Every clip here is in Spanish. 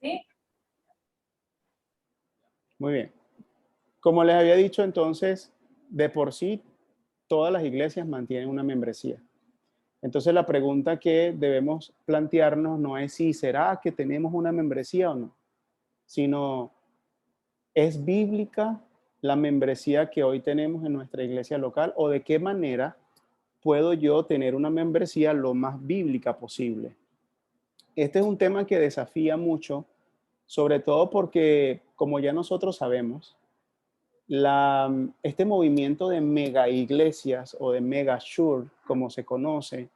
Sí. Muy bien. Como les había dicho entonces, de por sí, todas las iglesias mantienen una membresía. Entonces la pregunta que debemos plantearnos no es si será que tenemos una membresía o no, sino ¿es bíblica la membresía que hoy tenemos en nuestra iglesia local o de qué manera puedo yo tener una membresía lo más bíblica posible? Este es un tema que desafía mucho, sobre todo porque, como ya nosotros sabemos, este movimiento de mega iglesias o de mega church, como se conoce,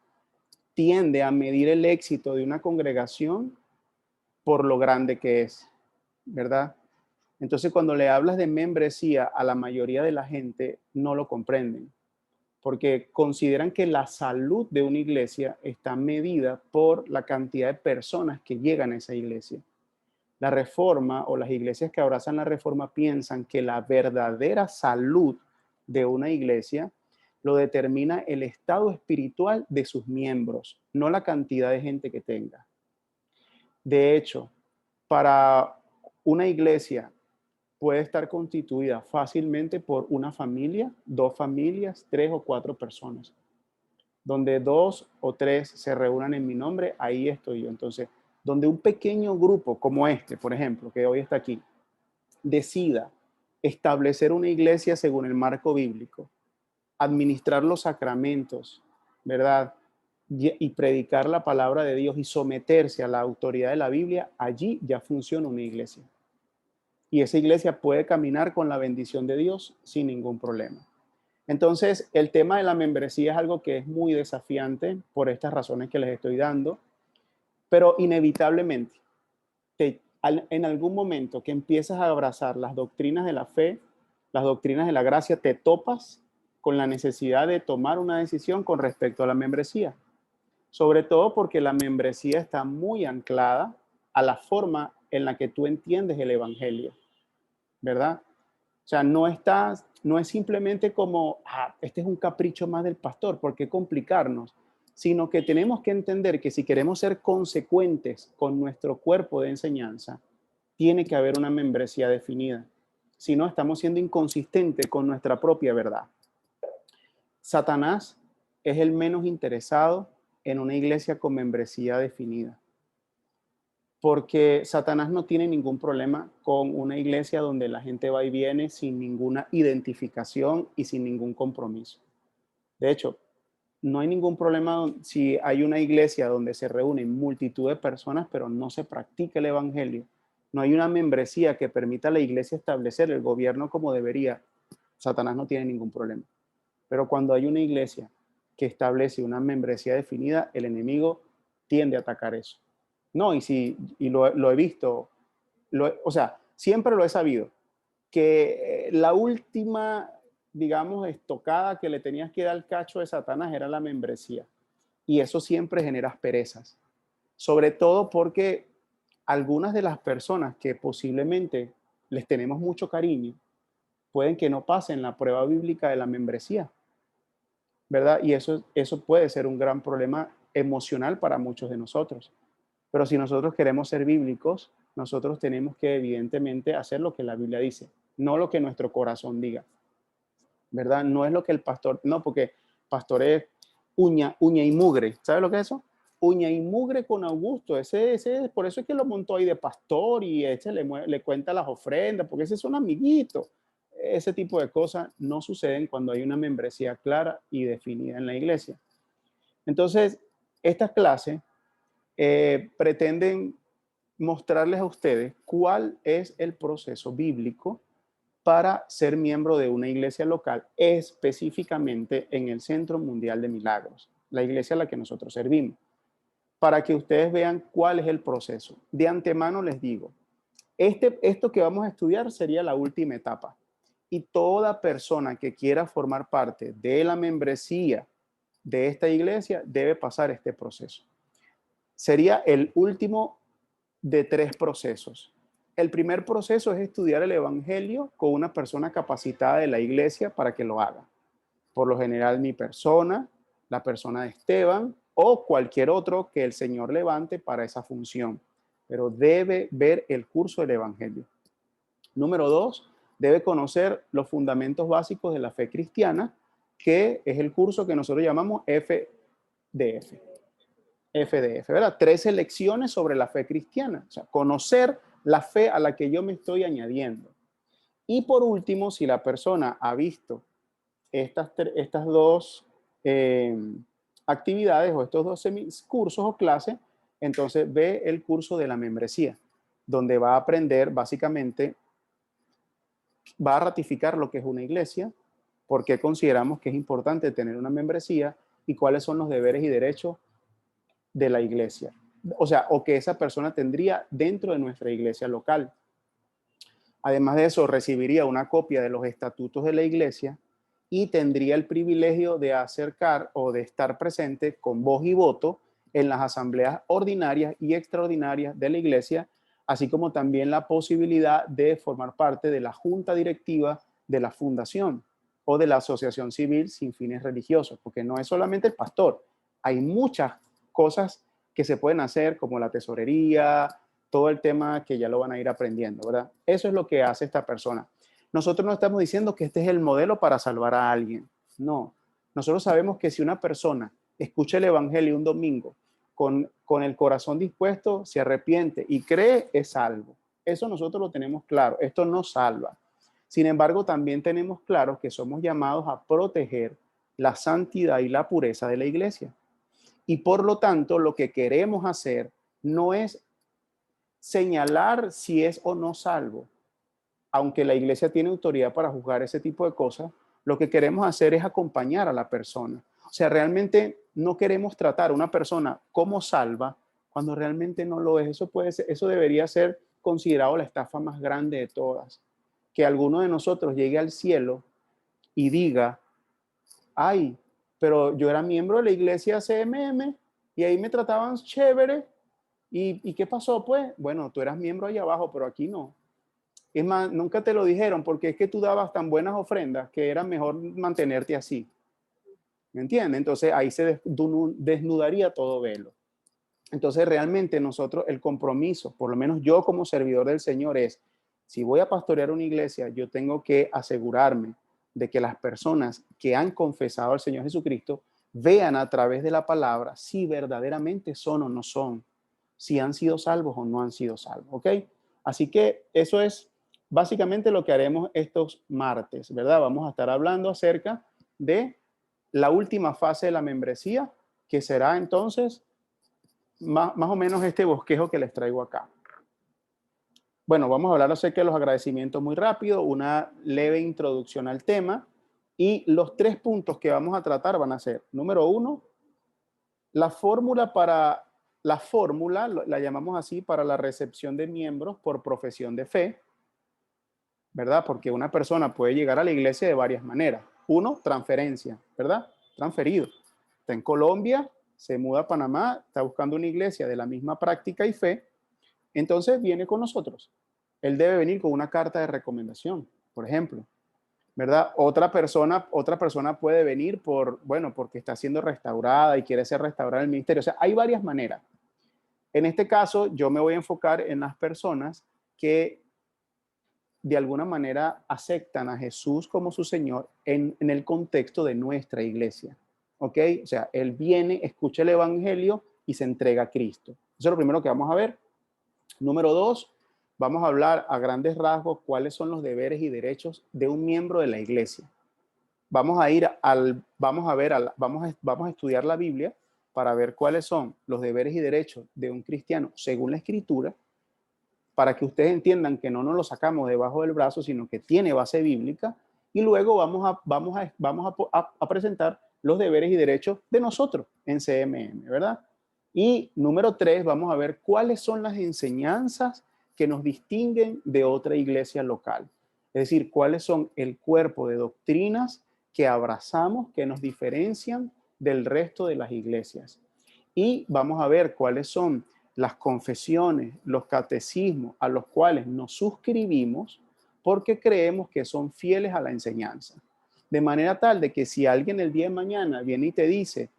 tiende a medir el éxito de una congregación por lo grande que es, ¿verdad? Entonces, cuando le hablas de membresía a la mayoría de la gente, no lo comprenden, porque consideran que la salud de una iglesia está medida por la cantidad de personas que llegan a esa iglesia. La reforma o las iglesias que abrazan la reforma piensan que la verdadera salud de una iglesia lo determina el estado espiritual de sus miembros, no la cantidad de gente que tenga. De hecho, para una iglesia puede estar constituida fácilmente por una familia, dos familias, tres o cuatro personas. Donde dos o tres se reúnan en mi nombre, ahí estoy yo. Entonces, donde un pequeño grupo como este, por ejemplo, que hoy está aquí, decida establecer una iglesia según el marco bíblico, administrar los sacramentos, ¿verdad? Y predicar la palabra de Dios y someterse a la autoridad de la Biblia, allí ya funciona una iglesia. Y esa iglesia puede caminar con la bendición de Dios sin ningún problema. Entonces, el tema de la membresía es algo que es muy desafiante por estas razones que les estoy dando, pero inevitablemente, en algún momento que empiezas a abrazar las doctrinas de la fe, las doctrinas de la gracia, te topas con la necesidad de tomar una decisión con respecto a la membresía. Sobre todo porque la membresía está muy anclada a la forma en la que tú entiendes el evangelio, ¿verdad? O sea, no es simplemente como, este es un capricho más del pastor, ¿por qué complicarnos? Sino que tenemos que entender que si queremos ser consecuentes con nuestro cuerpo de enseñanza, tiene que haber una membresía definida. Si no, estamos siendo inconsistentes con nuestra propia verdad. Satanás es el menos interesado en una iglesia con membresía definida, porque Satanás no tiene ningún problema con una iglesia donde la gente va y viene sin ninguna identificación y sin ningún compromiso. De hecho, no hay ningún problema si hay una iglesia donde se reúnen multitud de personas, pero no se practica el evangelio. No hay una membresía que permita a la iglesia establecer el gobierno como debería. Satanás no tiene ningún problema. Pero cuando hay una iglesia que establece una membresía definida, el enemigo tiende a atacar eso. No, y lo he visto, o sea, siempre lo he sabido, que la última, digamos, estocada que le tenías que dar al cacho de Satanás era la membresía. Y eso siempre genera asperezas. Sobre todo porque algunas de las personas que posiblemente les tenemos mucho cariño, pueden que no pasen la prueba bíblica de la membresía, ¿verdad? Y eso puede ser un gran problema emocional para muchos de nosotros. Pero si nosotros queremos ser bíblicos, nosotros tenemos que evidentemente hacer lo que la Biblia dice, no lo que nuestro corazón diga, ¿verdad? No es lo que el pastor, no, porque pastor es uña y mugre. ¿Sabes lo que es eso? Uña y mugre con Augusto. Por eso es que lo montó ahí de pastor y le cuenta las ofrendas, porque ese es un amiguito. Ese tipo de cosas no suceden cuando hay una membresía clara y definida en la iglesia. Entonces, estas clases pretenden mostrarles a ustedes cuál es el proceso bíblico para ser miembro de una iglesia local, específicamente en el Centro Mundial de Milagros, la iglesia a la que nosotros servimos, para que ustedes vean cuál es el proceso. De antemano les digo, esto que vamos a estudiar sería la última etapa, y toda persona que quiera formar parte de la membresía de esta iglesia debe pasar este proceso. Sería el último de tres procesos. El primer proceso es estudiar el evangelio con una persona capacitada de la iglesia para que lo haga. Por lo general, mi persona, la persona de Esteban o cualquier otro que el Señor levante para esa función. pero debe ver el curso del Evangelio. Número 2, debe conocer los fundamentos básicos de la fe cristiana, que es el curso que nosotros llamamos FDF. FDF, ¿verdad? 13 lecciones sobre la fe cristiana. O sea, conocer la fe a la que yo me estoy añadiendo. Y por último, si la persona ha visto estas dos actividades o estos dos cursos o clases, entonces ve el curso de la membresía, donde va a aprender básicamente, va a ratificar lo que es una iglesia, por qué consideramos que es importante tener una membresía y cuáles son los deberes y derechos de la iglesia. O sea, o que esa persona tendría dentro de nuestra iglesia local. Además de eso, recibiría una copia de los estatutos de la iglesia y tendría el privilegio de acercar o de estar presente con voz y voto en las asambleas ordinarias y extraordinarias de la iglesia, así como también la posibilidad de formar parte de la junta directiva de la fundación o de la asociación civil sin fines religiosos, porque no es solamente el pastor, hay muchas cosas que se pueden hacer, como la tesorería, todo el tema que ya lo van a ir aprendiendo, ¿verdad? Eso es lo que hace esta persona. Nosotros no estamos diciendo que este es el modelo para salvar a alguien, no. Nosotros sabemos que si una persona escucha el evangelio un domingo con el corazón dispuesto, se arrepiente y cree, es salvo. Eso nosotros lo tenemos claro. Esto no salva. Sin embargo, también tenemos claro que somos llamados a proteger la santidad y la pureza de la iglesia. Y por lo tanto, lo que queremos hacer no es señalar si es o no salvo. Aunque la iglesia tiene autoridad para juzgar ese tipo de cosas, lo que queremos hacer es acompañar a la persona. O sea, realmente no queremos tratar a una persona como salva cuando realmente no lo es. Eso debería ser considerado la estafa más grande de todas. Que alguno de nosotros llegue al cielo y diga, ay, pero yo era miembro de la iglesia CMM y ahí me trataban chévere. ¿Y qué pasó? Pues, bueno, tú eras miembro ahí abajo, pero aquí no. Es más, nunca te lo dijeron porque es que tú dabas tan buenas ofrendas que era mejor mantenerte así. ¿Me entiendes? Entonces ahí se desnudaría todo velo. Entonces realmente nosotros el compromiso, por lo menos yo como servidor del Señor es, si voy a pastorear una iglesia, yo tengo que asegurarme de que las personas que han confesado al Señor Jesucristo vean a través de la palabra si verdaderamente son o no son, si han sido salvos o no han sido salvos, ¿ok? Así que eso es básicamente lo que haremos estos martes, ¿verdad? Vamos a estar hablando acerca de la última fase de la membresía, que será entonces más o menos este bosquejo que les traigo acá. Bueno, vamos a hablar acerca de los agradecimientos muy rápido, una leve introducción al tema y los 3 puntos que vamos a tratar van a ser, número 1, la fórmula la llamamos así para la recepción de miembros por profesión de fe, ¿verdad? Porque una persona puede llegar a la iglesia de varias maneras. 1, transferencia, ¿verdad? Transferido. Está en Colombia, se muda a Panamá, está buscando una iglesia de la misma práctica y fe, entonces viene con nosotros. Él debe venir con una carta de recomendación, por ejemplo, ¿verdad? Otra persona puede venir porque está siendo restaurada y quiere ser restaurada en el ministerio. O sea, hay varias maneras. En este caso, yo me voy a enfocar en las personas que de alguna manera aceptan a Jesús como su Señor en el contexto de nuestra iglesia. ¿Ok? O sea, Él viene, escucha el Evangelio y se entrega a Cristo. Eso es lo primero que vamos a ver. Número 2, vamos a hablar a grandes rasgos cuáles son los deberes y derechos de un miembro de la iglesia. Vamos a estudiar la Biblia para ver cuáles son los deberes y derechos de un cristiano según la Escritura, para que ustedes entiendan que no nos lo sacamos debajo del brazo, sino que tiene base bíblica, y luego vamos a presentar los deberes y derechos de nosotros en CMM, ¿verdad? Y número 3, vamos a ver cuáles son las enseñanzas que nos distinguen de otra iglesia local. Es decir, cuáles son el cuerpo de doctrinas que abrazamos, que nos diferencian del resto de las iglesias. Y vamos a ver cuáles son las confesiones, los catecismos a los cuales nos suscribimos porque creemos que son fieles a la enseñanza. De manera tal de que si alguien el día de mañana viene y te dice,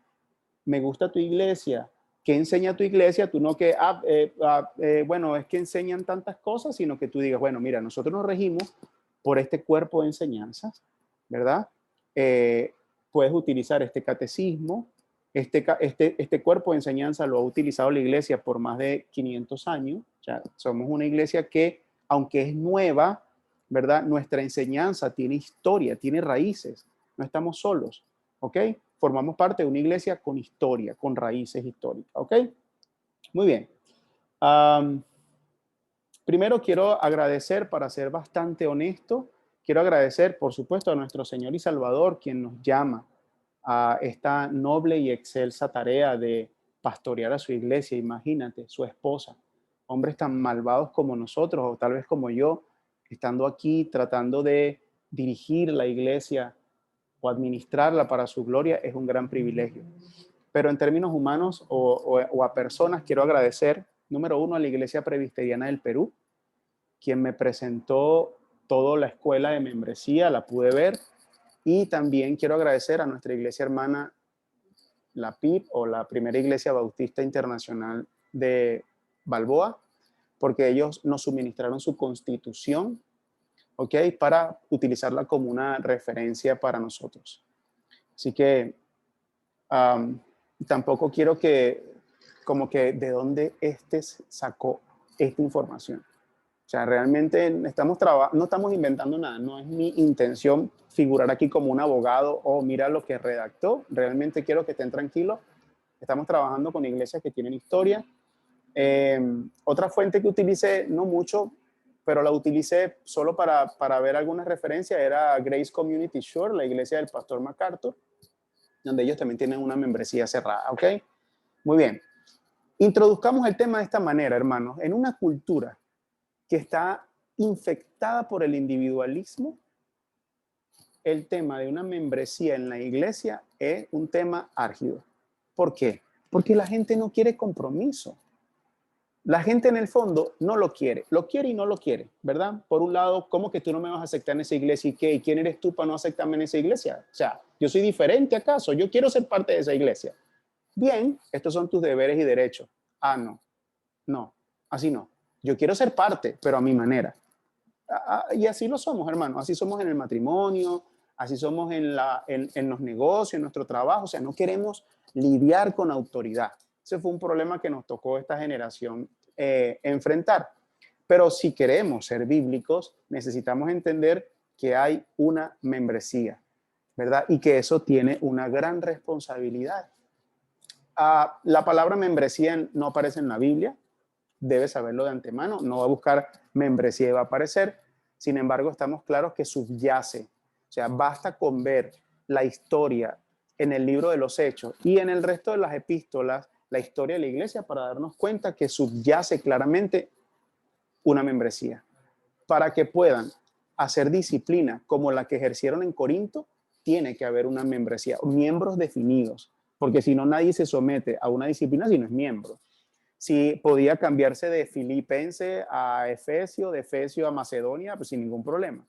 me gusta tu iglesia, ¿qué enseña tu iglesia? Tú no que, bueno, es que enseñan tantas cosas, sino que tú digas, bueno, mira, nosotros nos regimos por este cuerpo de enseñanzas, ¿verdad? Eh, Puedes utilizar este catecismo, este cuerpo de enseñanza lo ha utilizado la iglesia por más de 500 años. O sea, somos una iglesia que, aunque es nueva, ¿verdad? Nuestra enseñanza tiene historia, tiene raíces. No estamos solos, ¿ok? Formamos parte de una iglesia con historia, con raíces históricas, ¿ok? Muy bien. Primero quiero agradecer, para ser bastante honesto, quiero agradecer, por supuesto, a nuestro Señor y Salvador, quien nos llama a esta noble y excelsa tarea de pastorear a su iglesia. Imagínate, su esposa, hombres tan malvados como nosotros, o tal vez como yo, estando aquí tratando de dirigir la iglesia o administrarla para su gloria, es un gran privilegio. Pero en términos humanos o a personas, quiero agradecer, número uno, a la Iglesia Presbiteriana del Perú, quien me presentó toda la escuela de membresía, la pude ver. Y también quiero agradecer a nuestra iglesia hermana, la PIB, o la Primera Iglesia Bautista Internacional de Balboa, porque ellos nos suministraron su constitución, ¿ok? Para utilizarla como una referencia para nosotros. Así que tampoco quiero que, como que de dónde sacó esta información. O sea, realmente no estamos inventando nada. No es mi intención figurar aquí como un abogado o mira lo que redactó. Realmente quiero que estén tranquilos. Estamos trabajando con iglesias que tienen historia. Otra fuente que utilicé, no mucho, pero la utilicé solo para ver algunas referencias, era Grace Community Church, la iglesia del pastor MacArthur, donde ellos también tienen una membresía cerrada, ¿ok? Muy bien. Introduzcamos el tema de esta manera, hermanos. En una cultura que está infectada por el individualismo, el tema de una membresía en la iglesia es un tema álgido. ¿Por qué? Porque la gente no quiere compromiso. La gente en el fondo no lo quiere y no lo quiere, ¿verdad? Por un lado, ¿cómo que tú no me vas a aceptar en esa iglesia? ¿Y qué? ¿Y quién eres tú para no aceptarme en esa iglesia? O sea, ¿yo soy diferente acaso? Yo quiero ser parte de esa iglesia. Bien, estos son tus deberes y derechos. No, así no. Yo quiero ser parte, pero a mi manera. Y así lo somos, hermano. Así somos en el matrimonio, así somos en los negocios, en nuestro trabajo. O sea, no queremos lidiar con autoridad. Ese fue un problema que nos tocó esta generación enfrentar. Pero si queremos ser bíblicos, necesitamos entender que hay una membresía, ¿verdad? Y que eso tiene una gran responsabilidad. La palabra membresía no aparece en la Biblia. Debes saberlo de antemano. No va a buscar membresía y va a aparecer. Sin embargo, estamos claros que subyace. O sea, basta con ver la historia en el libro de los Hechos y en el resto de las epístolas, la historia de la iglesia, para darnos cuenta que subyace claramente una membresía. Para que puedan hacer disciplina como la que ejercieron en Corinto, tiene que haber una membresía, miembros definidos, porque si no, nadie se somete a una disciplina si no es miembro. Si podía cambiarse de Filipense a Efesio, de Efesio a Macedonia, pues sin ningún problema.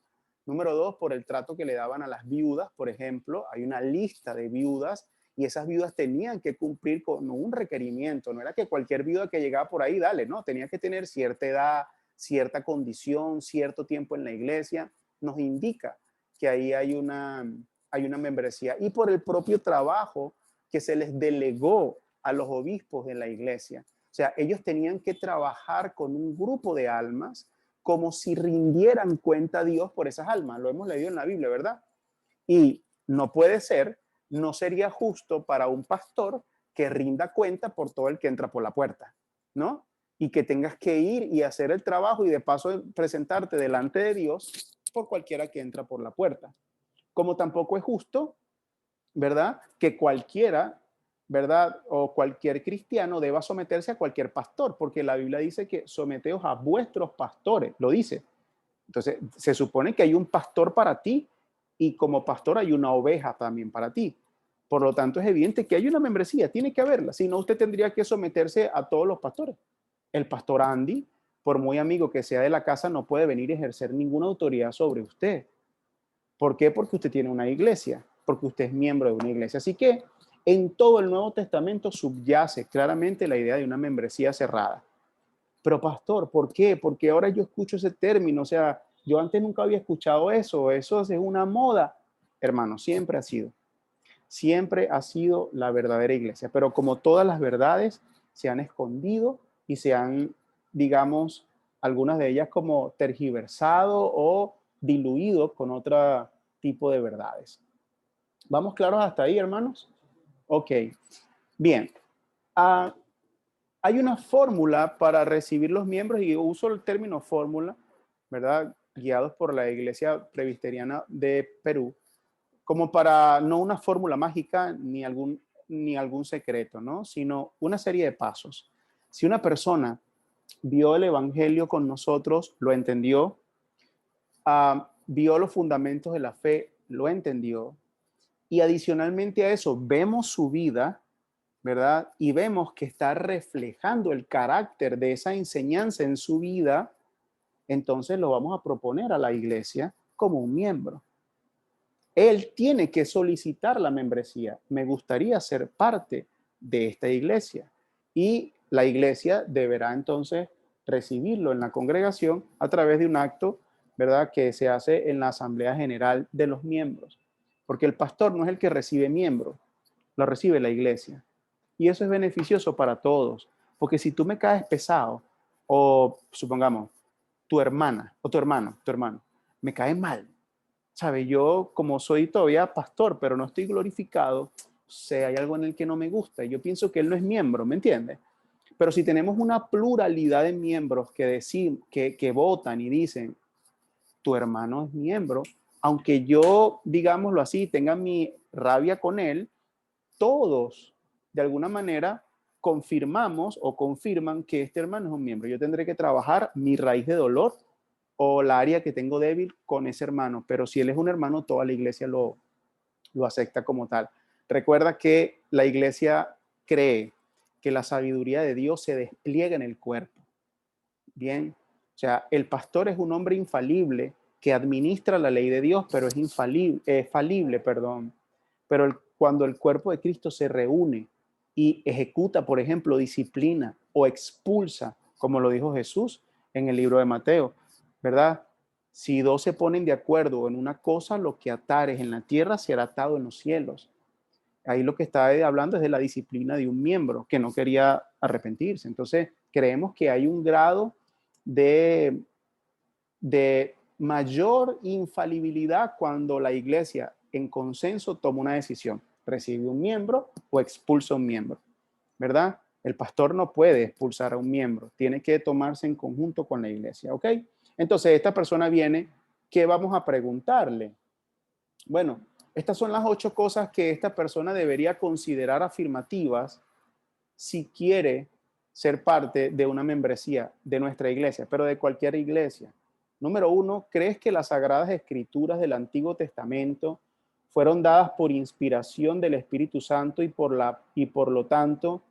Número dos, por el trato que le daban a las viudas, por ejemplo, hay una lista de viudas y esas viudas tenían que cumplir con un requerimiento. No era que cualquier viuda que llegaba por ahí, dale, no, tenía que tener cierta edad, cierta condición, cierto tiempo en la iglesia. Nos indica que ahí hay una membresía. Y por el propio trabajo que se les delegó a los obispos de la iglesia. O sea, ellos tenían que trabajar con un grupo de almas como si rindieran cuenta a Dios por esas almas. Lo hemos leído en la Biblia, ¿verdad? Y no puede ser, no sería justo para un pastor que rinda cuenta por todo el que entra por la puerta, ¿no? Y que tengas que ir y hacer el trabajo y de paso presentarte delante de Dios por cualquiera que entra por la puerta. Como tampoco es justo, ¿verdad? Que cualquiera, ¿verdad? O cualquier cristiano deba someterse a cualquier pastor, porque la Biblia dice que someteos a vuestros pastores, lo dice. Entonces, se supone que hay un pastor para ti y como pastor hay una oveja también para ti. Por lo tanto, es evidente que hay una membresía, tiene que haberla, si no, usted tendría que someterse a todos los pastores. El pastor Andy, por muy amigo que sea de la casa, no puede venir a ejercer ninguna autoridad sobre usted. ¿Por qué? Porque usted tiene una iglesia, porque usted es miembro de una iglesia. Así que En todo el Nuevo Testamento subyace claramente la idea de una membresía cerrada. Pero pastor, ¿por qué? Porque ahora yo escucho ese término, o sea, yo antes nunca había escuchado eso es una moda. Hermano, siempre ha sido la verdadera iglesia, pero como todas las verdades se han escondido y se han, digamos, algunas de ellas como tergiversado o diluido con otro tipo de verdades. ¿Vamos claros hasta ahí, hermanos? Ok, bien. Ah, hay una fórmula para recibir los miembros y uso el término fórmula, ¿verdad? Guiados por la Iglesia Presbiteriana de Perú, como para no una fórmula mágica ni algún secreto, ¿no? Sino una serie de pasos. Si una persona vio el Evangelio con nosotros, lo entendió, vio los fundamentos de la fe, lo entendió, y adicionalmente a eso vemos su vida, ¿verdad? Y vemos que está reflejando el carácter de esa enseñanza en su vida, entonces lo vamos a proponer a la iglesia como un miembro. Él tiene que solicitar la membresía. Me gustaría ser parte de esta iglesia. Y la iglesia deberá entonces recibirlo en la congregación a través de un acto, ¿verdad?, que se hace en la asamblea general de los miembros. Porque el pastor no es el que recibe miembros, lo recibe la iglesia. Y eso es beneficioso para todos. Porque si tú me caes pesado, o supongamos, tu hermana o tu hermano, me cae mal, ¿sabe? Yo, como soy todavía pastor, pero no estoy glorificado, sé, hay algo en el que no me gusta. Yo pienso que él no es miembro, ¿me entiendes? Pero si tenemos una pluralidad de miembros que votan y dicen, tu hermano es miembro, aunque yo, digámoslo así, tenga mi rabia con él, todos, de alguna manera, confirmamos o confirman que este hermano es un miembro. Yo tendré que trabajar mi raíz de dolor o la área que tengo débil con ese hermano, pero si él es un hermano, toda la iglesia lo acepta como tal. Recuerda que la iglesia cree que la sabiduría de Dios se despliega en el cuerpo. Bien, o sea, el pastor es un hombre infalible que administra la ley de Dios, pero es falible, perdón. Pero cuando el cuerpo de Cristo se reúne y ejecuta, por ejemplo, disciplina o expulsa, como lo dijo Jesús en el libro de Mateo, ¿verdad? Si dos se ponen de acuerdo en una cosa, lo que atares en la tierra será atado en los cielos. Ahí lo que está hablando es de la disciplina de un miembro que no quería arrepentirse. Entonces, creemos que hay un grado de, de mayor infalibilidad cuando la iglesia en consenso toma una decisión, recibe un miembro o expulsa un miembro, ¿verdad? El pastor no puede expulsar a un miembro, tiene que tomarse en conjunto con la iglesia, ¿ok? Entonces, esta persona viene, ¿qué vamos a preguntarle? Bueno, estas son las 8 cosas que esta persona debería considerar afirmativas si quiere ser parte de una membresía de nuestra iglesia, pero de cualquier iglesia. Número 1, ¿crees que las sagradas escrituras del Antiguo Testamento fueron dadas por inspiración del Espíritu Santo y por lo tanto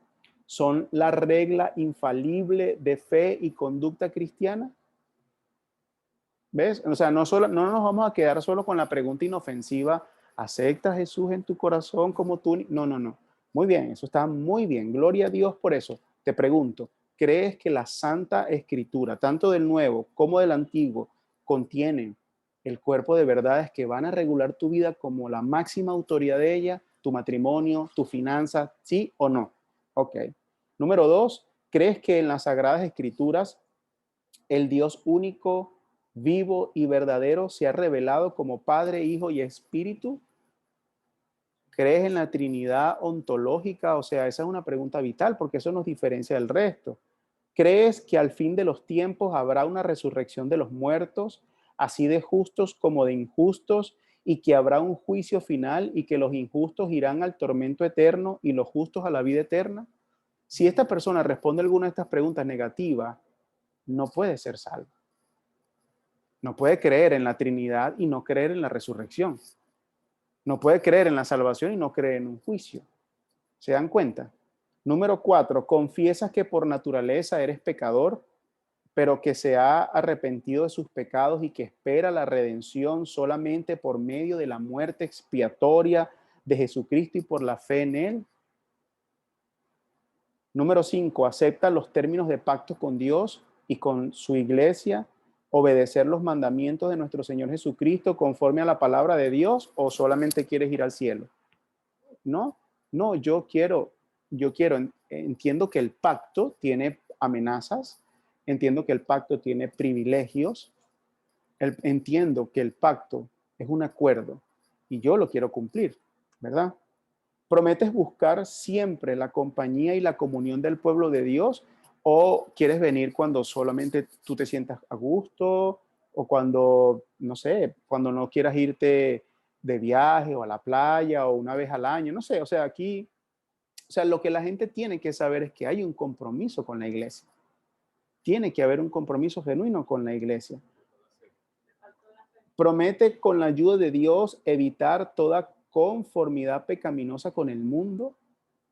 son la regla infalible de fe y conducta cristiana? ¿Ves? O sea, no nos vamos a quedar solo con la pregunta inofensiva, ¿acepta a Jesús en tu corazón como tú? No, no, no. Muy bien, eso está muy bien. Gloria a Dios por eso. Te pregunto, ¿crees que la Santa Escritura, tanto del Nuevo como del Antiguo, contienen el cuerpo de verdades que van a regular tu vida como la máxima autoridad de ella, tu matrimonio, tu finanza, sí o no? Ok. Número 2, ¿crees que en las Sagradas Escrituras el Dios único, vivo y verdadero se ha revelado como Padre, Hijo y Espíritu? ¿Crees en la Trinidad ontológica? O sea, esa es una pregunta vital porque eso nos diferencia del resto. ¿Crees que al fin de los tiempos habrá una resurrección de los muertos, así de justos como de injustos, y que habrá un juicio final y que los injustos irán al tormento eterno y los justos a la vida eterna? Si esta persona responde alguna de estas preguntas negativas, no puede ser salvo. No puede creer en la Trinidad y no creer en la resurrección. No puede creer en la salvación y no creer en un juicio. ¿Se dan cuenta? Número 4, confiesas que por naturaleza eres pecador, pero que se ha arrepentido de sus pecados y que espera la redención solamente por medio de la muerte expiatoria de Jesucristo y por la fe en Él. Número 5, acepta los términos de pacto con Dios y con su iglesia, obedecer los mandamientos de nuestro Señor Jesucristo conforme a la palabra de Dios, o solamente quieres ir al cielo. No, no, entiendo que el pacto tiene amenazas, entiendo que el pacto tiene privilegios, entiendo que el pacto es un acuerdo y yo lo quiero cumplir, ¿verdad? ¿Prometes buscar siempre la compañía y la comunión del pueblo de Dios o quieres venir cuando solamente tú te sientas a gusto o cuando, no sé, cuando no quieras irte de viaje o a la playa o una vez al año? No sé, o sea, aquí, o sea, lo que la gente tiene que saber es que hay un compromiso con la iglesia. Tiene que haber un compromiso genuino con la iglesia. Promete con la ayuda de Dios evitar toda conformidad pecaminosa con el mundo.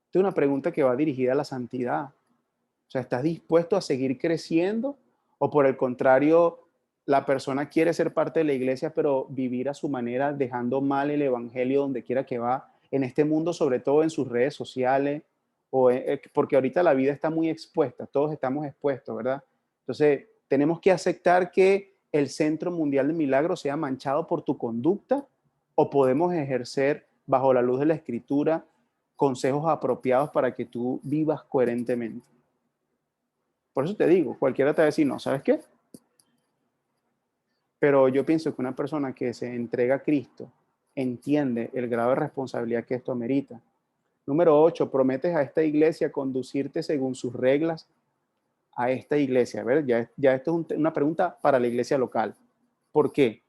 Esta es una pregunta que va dirigida a la santidad. O sea, ¿estás dispuesto a seguir creciendo? ¿O por el contrario, la persona quiere ser parte de la iglesia, pero vivir a su manera, dejando mal el evangelio donde quiera que va, en este mundo, sobre todo en sus redes sociales, porque ahorita la vida está muy expuesta, todos estamos expuestos, ¿verdad? Entonces, tenemos que aceptar que el Centro Mundial de Milagros sea manchado por tu conducta, o podemos ejercer bajo la luz de la Escritura consejos apropiados para que tú vivas coherentemente. Por eso te digo, cualquiera te va a decir, no, ¿sabes qué? Pero yo pienso que una persona que se entrega a Cristo entiende el grado de responsabilidad que esto amerita. Número 8, prometes a esta iglesia conducirte según sus reglas a esta iglesia. A ver, ya esto es una pregunta para la iglesia local. ¿Por qué?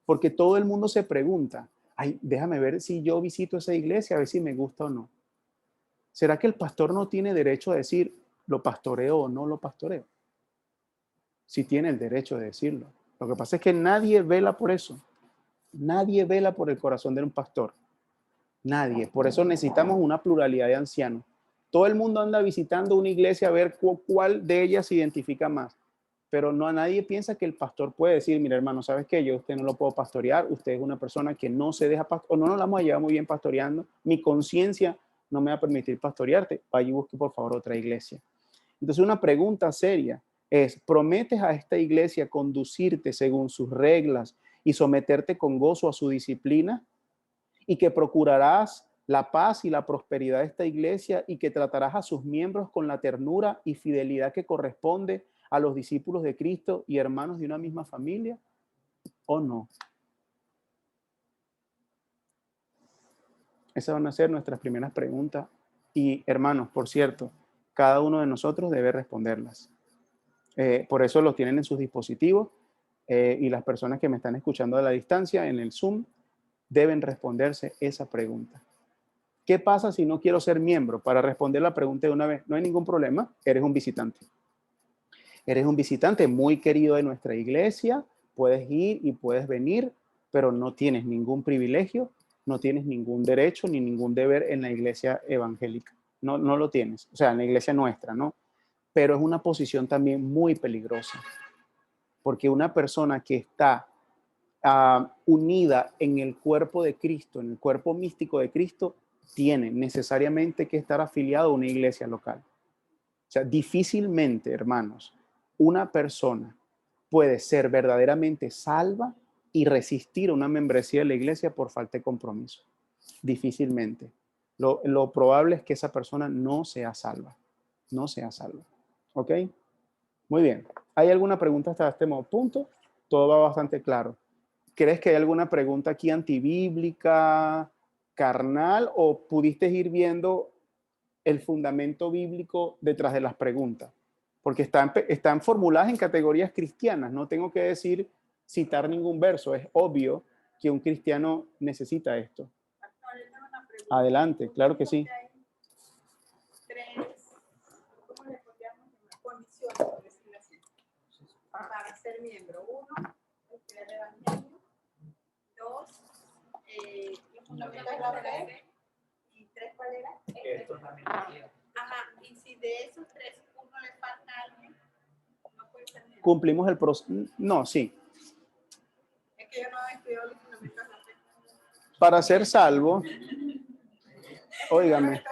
Porque todo el mundo se pregunta, ay, déjame ver si yo visito esa iglesia, a ver si me gusta o no. ¿Será que el pastor no tiene derecho a decir, lo pastoreo o no lo pastoreo? Sí tiene el derecho de decirlo. Lo que pasa es que nadie vela por eso. Nadie vela por el corazón de un pastor. Nadie. Por eso necesitamos una pluralidad de ancianos. Todo el mundo anda visitando una iglesia a ver cuál de ellas se identifica más. Pero no, a nadie piensa que el pastor puede decir, mira hermano, ¿sabes qué? Yo usted no lo puedo pastorear. Usted es una persona que no se deja pastorear, o no nos la vamos a llevar muy bien pastoreando. Mi conciencia no me va a permitir pastorearte. Vaya y busque por favor otra iglesia. Entonces una pregunta seria es, ¿prometes a esta iglesia conducirte según sus reglas y someterte con gozo a su disciplina? ¿Y que procurarás la paz y la prosperidad de esta iglesia y que tratarás a sus miembros con la ternura y fidelidad que corresponde a los discípulos de Cristo y hermanos de una misma familia? ¿O no? Esas van a ser nuestras primeras preguntas. Y hermanos, por cierto, cada uno de nosotros debe responderlas. Por eso los tienen en sus dispositivos y las personas que me están escuchando a la distancia en el Zoom deben responderse esa pregunta. ¿Qué pasa si no quiero ser miembro? Para responder la pregunta de una vez, no hay ningún problema, eres un visitante. Eres un visitante muy querido de nuestra iglesia, puedes ir y puedes venir, pero no tienes ningún privilegio, no tienes ningún derecho ni ningún deber en la iglesia evangélica. No, no lo tienes, o sea, en la iglesia nuestra, ¿no? Pero es una posición también muy peligrosa, porque una persona que está unida en el cuerpo de Cristo, en el cuerpo místico de Cristo, tiene necesariamente que estar afiliado a una iglesia local. O sea, difícilmente, hermanos, una persona puede ser verdaderamente salva y resistir a una membresía de la iglesia por falta de compromiso. Difícilmente. Lo probable es que esa persona no sea salva. No sea salva. ¿Ok? Muy bien. ¿Hay alguna pregunta hasta este punto? Todo va bastante claro. ¿Crees que hay alguna pregunta aquí antibíblica, carnal, o pudiste ir viendo el fundamento bíblico detrás de las preguntas? Porque están formuladas en categorías cristianas. No tengo que decir, citar ningún verso. Es obvio que un cristiano necesita esto. Adelante, claro que sí. ¿Cómo le podríamos llamar? Condiciones, por decirlo así, para ser miembro. 1, el evangelio. 2, los fundamentos de la fe. Y 3, ¿cuál era? Esto también. Ajá, y si de esos 3 uno le falta a alguien, no puede ser miembro. Cumplimos el proceso. No, sí. Es que yo no he estudiado los fundamentos de la fe. Para ser salvo, óigame.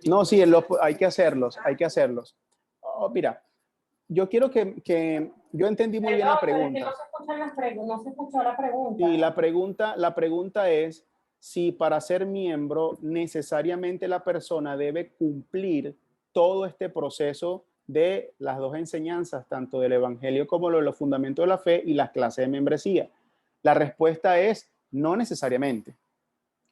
No, sí, hay que hacerlos, hay que hacerlos. Oh, mira, yo quiero que yo entendí muy bien la pregunta. No se escuchan las preguntas, no se escuchó la pregunta. Y la pregunta es si para ser miembro necesariamente la persona debe cumplir todo este proceso de las dos enseñanzas, tanto del Evangelio como de los fundamentos de la fe y las clases de membresía. La respuesta es no necesariamente,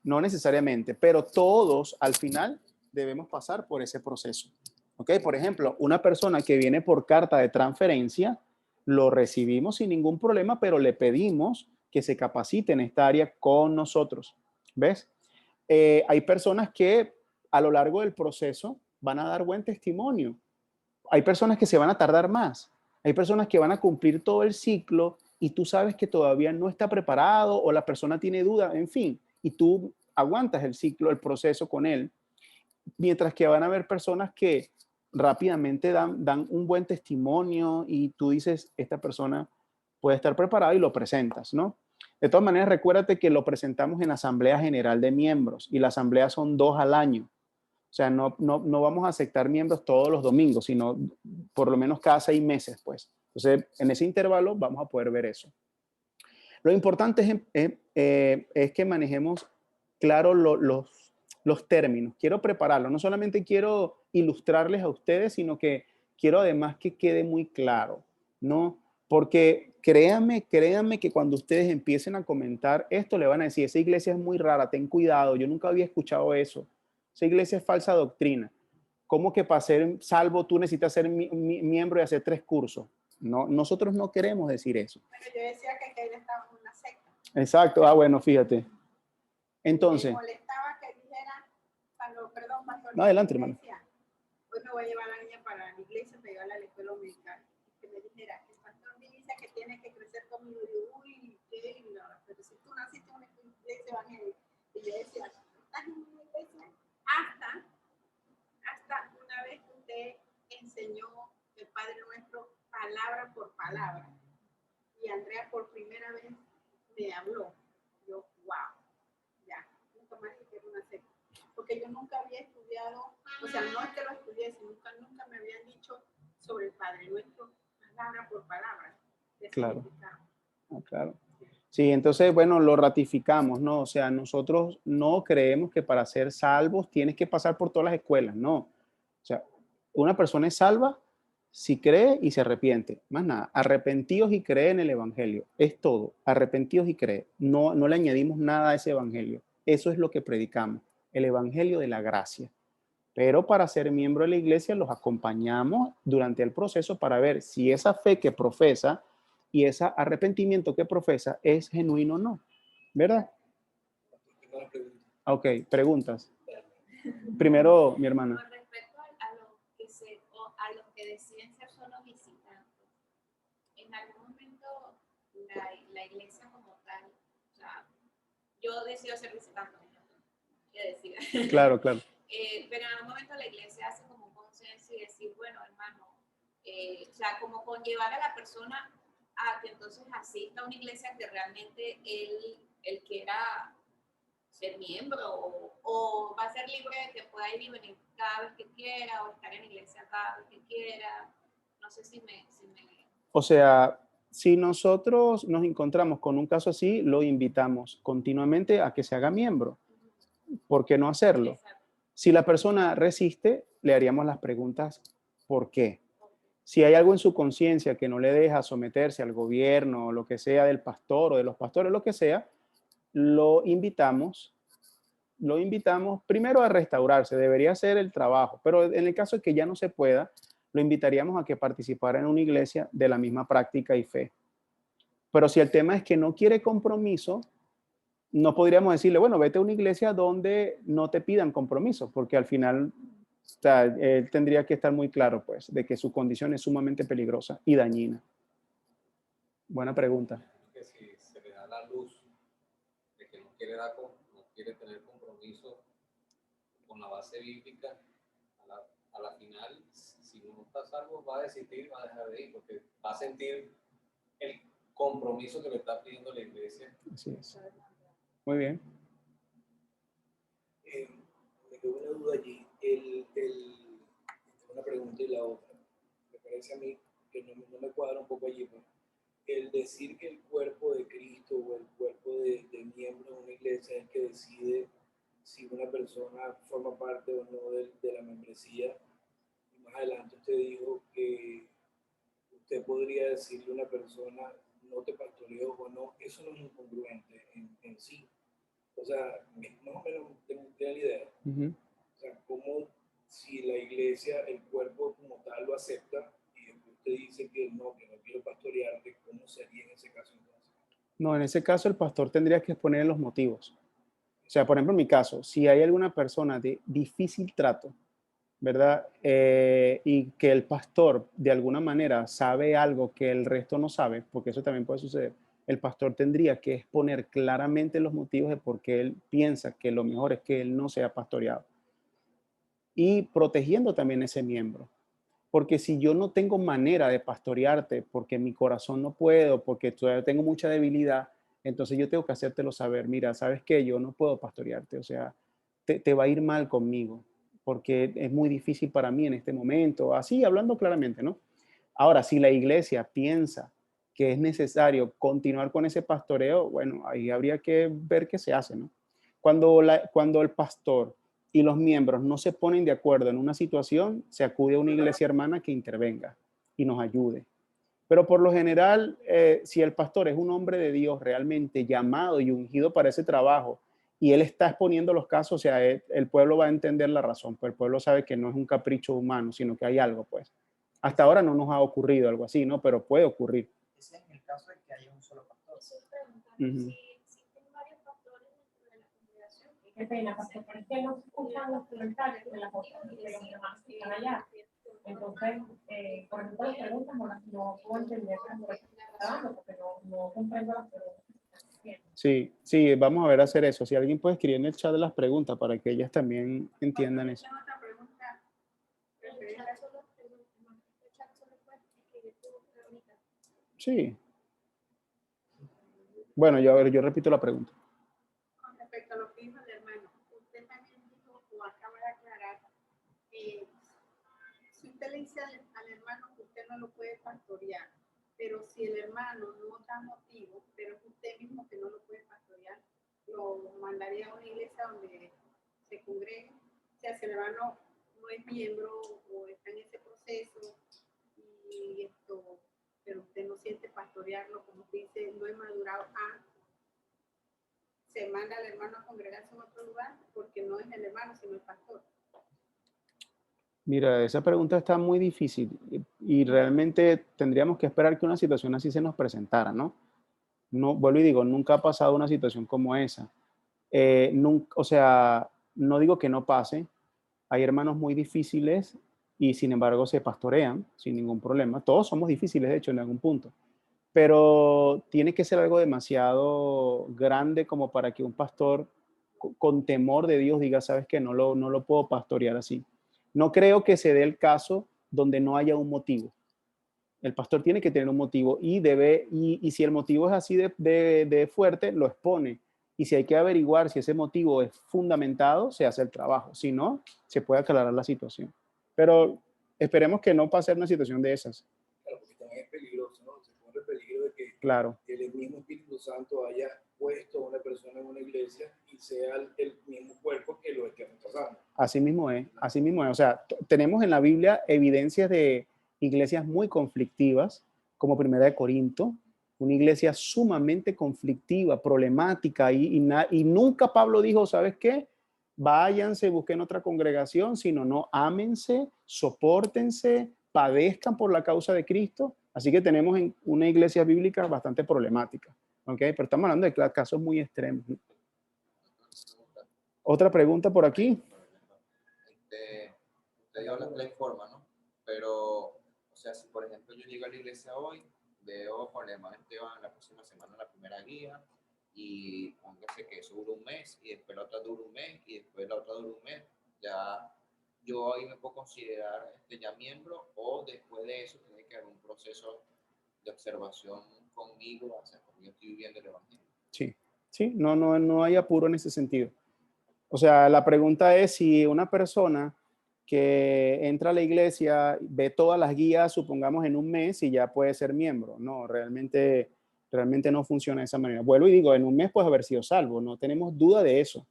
no necesariamente, pero todos al final debemos pasar por ese proceso. ¿Ok? Por ejemplo, una persona que viene por carta de transferencia, lo recibimos sin ningún problema, pero le pedimos que se capacite en esta área con nosotros. ¿Ves? Hay personas que a lo largo del proceso van a dar buen testimonio. Hay personas que se van a tardar más. Hay personas que van a cumplir todo el ciclo y tú sabes que todavía no está preparado o la persona tiene duda, en fin, y tú aguantas el ciclo, el proceso con él. Mientras que van a haber personas que rápidamente dan un buen testimonio y tú dices, esta persona puede estar preparada y lo presentas, ¿no? De todas maneras, recuérdate que lo presentamos en la Asamblea General de Miembros y la asamblea son 2 al año. O sea, no vamos a aceptar miembros todos los domingos, sino por lo menos cada 6 meses, pues. Entonces, en ese intervalo vamos a poder ver eso. Lo importante es que manejemos claro los términos. Quiero prepararlo. No solamente quiero ilustrarles a ustedes, sino que quiero además que quede muy claro, ¿no? Porque créanme que cuando ustedes empiecen a comentar esto, le van a decir, esa iglesia es muy rara, ten cuidado, yo nunca había escuchado eso. Esa iglesia es falsa doctrina. ¿Cómo que para ser salvo tú necesitas ser miembro y hacer 3 cursos? No, nosotros no queremos decir eso. Bueno, yo decía que él estaba en una secta. Exacto. Ah, bueno, fíjate. Entonces. Me molestaba que dijera, perdón, pastor. No, adelante, hermano. Decía, hoy me voy a llevar a la niña para la iglesia, para llevarla a la escuela dominical. Que me dijera, el pastor me dice que tiene que crecer conmigo. Y yo, uy, qué lindo. Pero si tú naciste en una iglesia evangélica. Y yo decía, ¿estás en una iglesia? Hasta una vez que usted enseñó el Padre Nuestro palabra por palabra. Y Andrea por primera vez me habló. Yo, wow, ya, nunca más dije que era una secta. Porque yo nunca había estudiado, o sea, no es que lo estudié, sino nunca me habían dicho sobre el Padre Nuestro, palabra por palabra. Claro. Ah, claro. Sí, entonces, bueno, lo ratificamos, ¿no? O sea, nosotros no creemos que para ser salvos tienes que pasar por todas las escuelas, no. O sea, una persona es salva si cree y se arrepiente. Más nada, arrepentidos y cree en el Evangelio. Es todo, arrepentidos y cree. No le añadimos nada a ese Evangelio. Eso es lo que predicamos, el Evangelio de la gracia. Pero para ser miembro de la iglesia los acompañamos durante el proceso para ver si esa fe que profesa y ese arrepentimiento que profesa es genuino o no. ¿Verdad? Ok, preguntas. Primero, mi hermana. Con respecto a los que deciden ser solo visitantes, en algún momento la iglesia como tal, o sea, yo decido ser visitante, que decida. Claro, claro. Pero en algún momento la iglesia hace como un consenso y decir, bueno, hermano, o sea, como conllevar a la persona a que entonces asista a una iglesia que realmente él quiera ser miembro o va a ser libre de que pueda ir y venir cada vez que quiera o estar en la iglesia cada vez que quiera. No sé si me... O sea, si nosotros nos encontramos con un caso así, lo invitamos continuamente a que se haga miembro. ¿Por qué no hacerlo? Exacto. Si la persona resiste, le haríamos las preguntas ¿por qué? Si hay algo en su conciencia que no le deja someterse al gobierno o lo que sea del pastor o de los pastores, lo que sea, lo invitamos primero a restaurarse, debería hacer el trabajo, pero en el caso de que ya no se pueda, lo invitaríamos a que participara en una iglesia de la misma práctica y fe. Pero si el tema es que no quiere compromiso, no podríamos decirle, bueno, vete a una iglesia donde no te pidan compromiso, porque al final, o sea, él tendría que estar muy claro, pues, de que su condición es sumamente peligrosa y dañina. Buena pregunta. Que si se le da la luz de que no quiere tener compromiso con la base bíblica, a la final, si no está salvo, va a desistir, va a dejar de ir, porque va a sentir el compromiso que le está pidiendo la iglesia. Así es. Muy bien. una duda allí. Una pregunta y la otra. Me parece a mí que no me cuadra un poco allí. Pues. El decir que el cuerpo de Cristo o el cuerpo de miembros de una iglesia es el que decide si una persona forma parte o no de la membresía. Y más adelante usted dijo que usted podría decirle a una persona no te pastoreo o no. Eso no es incongruente en sí. O sea, más o menos tengo la idea. O sea, como si la iglesia, el cuerpo como tal lo acepta y usted dice que no quiero pastorearte, ¿cómo sería en ese caso entonces? No, en ese caso el pastor tendría que exponer los motivos. O sea, por ejemplo, en mi caso, si hay alguna persona de difícil trato, ¿verdad? Y que el pastor de alguna manera sabe algo que el resto no sabe, porque eso también puede suceder, el pastor tendría que exponer claramente los motivos de por qué él piensa que lo mejor es que él no sea pastoreado. Y protegiendo también ese miembro. Porque si yo no tengo manera de pastorearte, porque mi corazón no puedo, porque todavía tengo mucha debilidad, entonces yo tengo que hacértelo saber, mira, ¿sabes qué? Yo no puedo pastorearte, o sea, te va a ir mal conmigo, porque es muy difícil para mí en este momento, así hablando claramente, ¿no? Ahora, si la iglesia piensa que es necesario continuar con ese pastoreo, bueno, ahí habría que ver qué se hace, ¿no? Cuando el pastor y los miembros no se ponen de acuerdo en una situación, se acude a una iglesia hermana que intervenga y nos ayude. Pero por lo general, si el pastor es un hombre de Dios realmente llamado y ungido para ese trabajo y él está exponiendo los casos, o sea, el pueblo va a entender la razón, pues el pueblo sabe que no es un capricho humano, sino que hay algo, pues. Hasta ahora no nos ha ocurrido algo así, ¿no? Pero puede ocurrir. Ese es en el caso de que haya un solo pastor. Ujú. Qué pena, pastor, pero es que no se escuchan los comentarios de las otras, de los hermanos que están allá. Entonces, por ejemplo, las preguntas no puedo entender las respuestas que está dando, porque no comprendo las preguntas que están haciendo. Sí, sí, vamos a ver hacer eso. Si alguien puede escribir en el chat las preguntas para que ellas también entiendan eso. Otra pregunta. Sí. Bueno, yo repito la pregunta. Con respecto a lo que dijo el hermano, usted también dijo o acaba de aclarar que si usted le dice al hermano que usted no lo puede pastorear, pero si el hermano no da motivo, pero es usted mismo que no lo puede pastorear, lo mandaría a una iglesia donde se congregue. O sea, si el hermano no es miembro o está en ese proceso y esto, pero usted no siente pastorearlo, como usted dice, no he madurado, se manda al hermano a congregarse en otro lugar porque no es el hermano, sino el pastor. Mira, esa pregunta está muy difícil y realmente tendríamos que esperar que una situación así se nos presentara, ¿no? No, vuelvo y digo, nunca ha pasado una situación como esa. Nunca, o sea, no digo que no pase, hay hermanos muy difíciles y sin embargo se pastorean sin ningún problema. Todos somos difíciles, de hecho, en algún punto. Pero tiene que ser algo demasiado grande como para que un pastor con temor de Dios diga, sabes que no lo puedo pastorear así. No creo que se dé el caso donde no haya un motivo. El pastor tiene que tener un motivo y si el motivo es así de fuerte, lo expone. Y si hay que averiguar si ese motivo es fundamentado, se hace el trabajo. Si no, se puede aclarar la situación. Pero esperemos que no pase una situación de esas. Claro, porque también es peligroso, ¿no? Se corre el peligro de que Claro. el mismo Espíritu Santo haya puesto a una persona en una iglesia y sea el mismo cuerpo que lo esté rechazando. Así mismo es, así mismo es. O sea, tenemos en la Biblia evidencias de iglesias muy conflictivas, como Primera de Corinto, una iglesia sumamente conflictiva, problemática, y nunca Pablo dijo, ¿sabes qué? Váyanse, busquen otra congregación, sino no, ámense, sopórtense, padezcan por la causa de Cristo. Así que tenemos en una iglesia bíblica bastante problemática, ¿ok? Pero estamos hablando de casos muy extremos. Otra pregunta por aquí. Usted dio la informa, ¿no? Pero, o sea, si por ejemplo yo llego a la iglesia hoy, veo con el hermano Esteban la próxima semana la primera guía, y póngase que eso dura un mes, y después la otra dura un mes, y después la otra dura un mes, ya yo ahí me puedo considerar ya miembro, o después de eso tiene que haber un proceso de observación conmigo, o sea, como yo estoy viviendo el evangelio. Sí, sí, no hay apuro en ese sentido. O sea, la pregunta es si una persona que entra a la iglesia ve todas las guías, supongamos en un mes, y ya puede ser miembro. No, realmente no funciona de esa manera. Vuelvo y digo, en un mes puedes haber sido salvo, no tenemos duda de eso.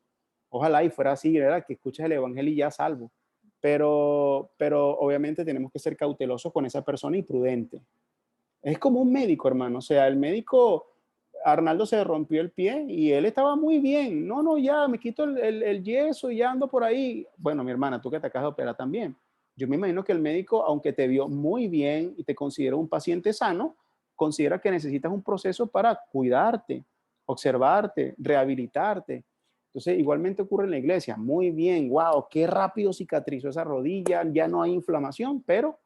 Ojalá y fuera así, ¿verdad? Que escuches el evangelio y ya salvo. Pero obviamente tenemos que ser cautelosos con esa persona y prudente. Es como un médico, hermano. O sea, el médico, Arnaldo se rompió el pie y él estaba muy bien. No, ya me quito el yeso y ya ando por ahí. Bueno, mi hermana, tú que te acabas de operar también. Yo me imagino que el médico, aunque te vio muy bien y te considera un paciente sano, considera que necesitas un proceso para cuidarte, observarte, rehabilitarte. Entonces, igualmente ocurre en la iglesia. Muy bien, wow, qué rápido cicatrizó esa rodilla, ya no hay inflamación, pero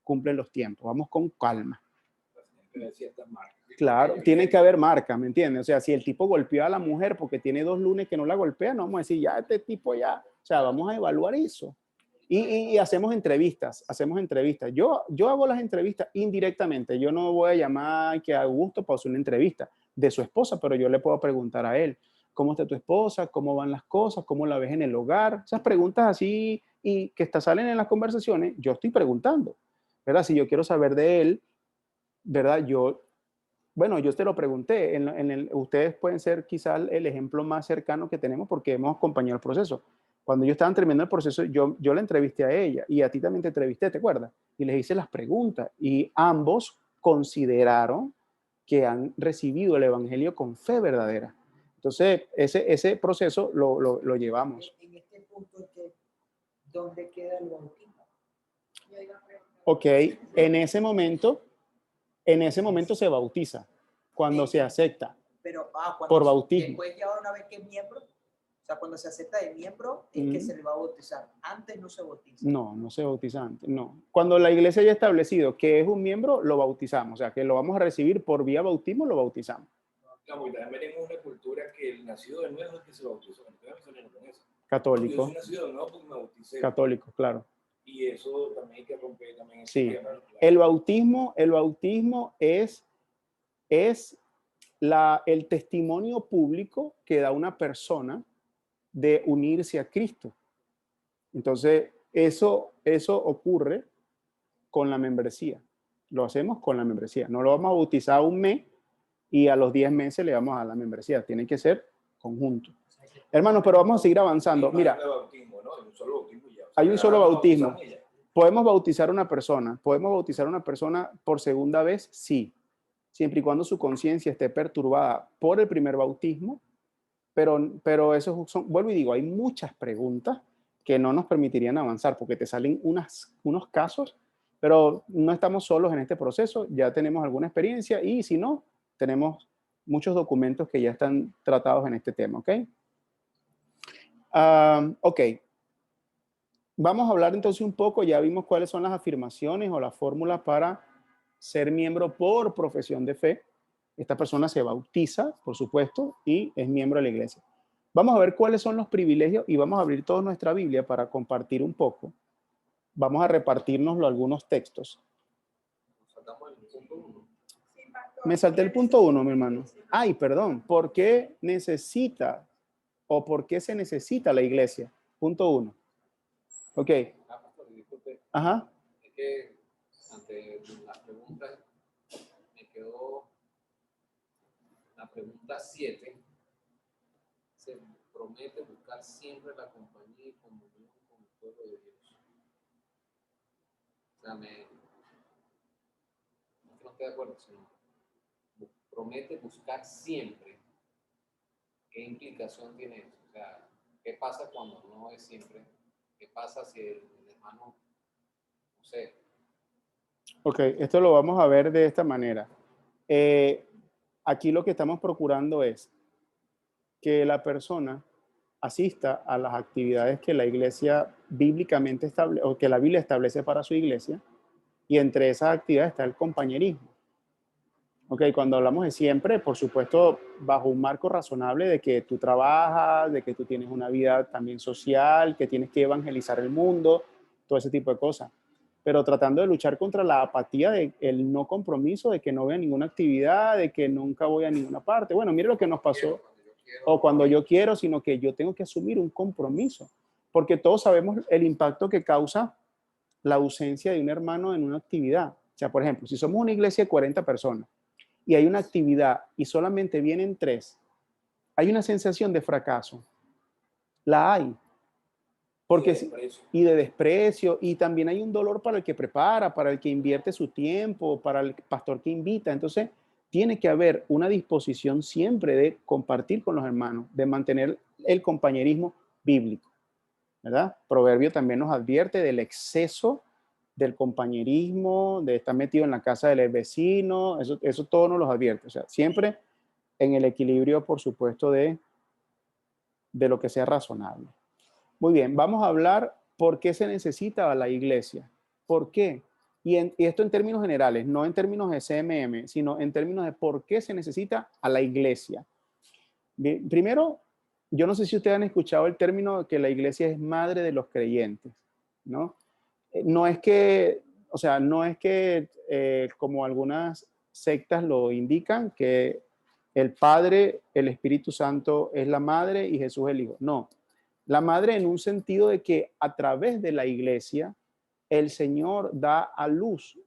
cumplen los tiempos. Vamos con calma. Claro, tiene que haber marca, ¿me entiendes? O sea, si el tipo golpeó a la mujer porque tiene 2 lunes que no la golpea, no vamos a decir, ya este tipo ya, o sea, vamos a evaluar eso. Y hacemos entrevistas. Yo hago las entrevistas indirectamente. Yo no voy a llamar que a gusto para hacer una entrevista de su esposa, pero yo le puedo preguntar a él, ¿cómo está tu esposa? ¿Cómo van las cosas? ¿Cómo la ves en el hogar? Esas preguntas así y que salen en las conversaciones, yo estoy preguntando, ¿verdad? Si yo quiero saber de él, ¿verdad? Yo te lo pregunté. Ustedes pueden ser quizás el ejemplo más cercano que tenemos porque hemos acompañado el proceso. Cuando yo estaba terminando el proceso, yo la entrevisté a ella y a ti también te entrevisté, ¿te acuerdas? Y les hice las preguntas y ambos consideraron que han recibido el evangelio con fe verdadera. Entonces, ese proceso lo llevamos. En este punto, ¿dónde queda el bautismo? Ok, en ese momento se bautiza, cuando se acepta. Pero, cuando por bautismo. Después ya una vez que es miembro, o sea, cuando se acepta de miembro, es que se le va a bautizar. Antes no se bautiza. No se bautiza antes, no. Cuando la iglesia ya ha establecido que es un miembro, lo bautizamos. O sea, que lo vamos a recibir por vía bautismo, lo bautizamos. No, porque también tenemos una cultura que el nacido de nuevo es que se bautizó. Católico. Yo soy nacido de nuevo porque me bauticé. Católico, claro. Y eso también hay que romper también. Sí. El bautismo es el testimonio público que da una persona de unirse a Cristo. Entonces, eso ocurre con la membresía. Lo hacemos con la membresía. No lo vamos a bautizar un mes y a los 10 meses le vamos a la membresía. Tiene que ser conjunto. Hermanos, pero vamos a seguir avanzando. Mira, hay un solo bautismo. ¿Podemos bautizar a una persona? ¿Podemos bautizar a una persona por segunda vez? Sí. Siempre y cuando su conciencia esté perturbada por el primer bautismo. Pero eso vuelvo y digo, hay muchas preguntas que no nos permitirían avanzar porque te salen unos casos, pero no estamos solos en este proceso, ya tenemos alguna experiencia y si no, tenemos muchos documentos que ya están tratados en este tema, ¿ok? Ok. Vamos a hablar entonces un poco, ya vimos cuáles son las afirmaciones o las fórmulas para ser miembro por profesión de fe. Esta persona se bautiza, por supuesto, y es miembro de la iglesia. Vamos a ver cuáles son los privilegios y vamos a abrir toda nuestra Biblia para compartir un poco. Vamos a repartirnos algunos textos. Me salté el punto 1, mi hermano. Ay, perdón. ¿Por qué necesita o por qué se necesita la iglesia? Punto 1. Ok. Ajá. Es que ante las preguntas me quedó la pregunta 7. Se promete buscar siempre la compañía y comunión con el pueblo de Dios. O sea, no estoy de acuerdo, sino promete buscar siempre. ¿Qué implicación tiene eso? O sea, ¿qué pasa cuando no es siempre? ¿Qué pasa si el hermano, no sé? Ok, esto lo vamos a ver de esta manera. Aquí lo que estamos procurando es que la persona asista a las actividades que la iglesia bíblicamente establece, o que la Biblia establece para su iglesia, y entre esas actividades está el compañerismo. Ok, cuando hablamos de siempre, por supuesto, bajo un marco razonable de que tú trabajas, de que tú tienes una vida también social, que tienes que evangelizar el mundo, todo ese tipo de cosas. Pero tratando de luchar contra la apatía, el no compromiso, de que no vea ninguna actividad, de que nunca voy a ninguna parte. Bueno, mire lo que nos pasó. o cuando yo quiero, sino que yo tengo que asumir un compromiso, porque todos sabemos el impacto que causa la ausencia de un hermano en una actividad. O sea, por ejemplo, si somos una iglesia de 40 personas y hay una actividad y solamente vienen 3, hay una sensación de fracaso. La hay. Porque, y de desprecio, y también hay un dolor para el que prepara, para el que invierte su tiempo, para el pastor que invita. Entonces, tiene que haber una disposición siempre de compartir con los hermanos, de mantener el compañerismo bíblico, ¿verdad? Proverbio también nos advierte del exceso del compañerismo, de estar metido en la casa del vecino, eso todo nos lo advierte. O sea, siempre en el equilibrio, por supuesto, de lo que sea razonable. Muy bien, vamos a hablar por qué se necesita a la iglesia. ¿Por qué? Y esto en términos generales, no en términos de CMM, sino en términos de por qué se necesita a la iglesia. Bien, primero, yo no sé si ustedes han escuchado el término de que la iglesia es madre de los creyentes, ¿no? No es que, o sea, no es que como algunas sectas lo indican, que el Padre, el Espíritu Santo es la madre y Jesús el Hijo. No, la madre en un sentido de que a través de la iglesia el Señor da a luz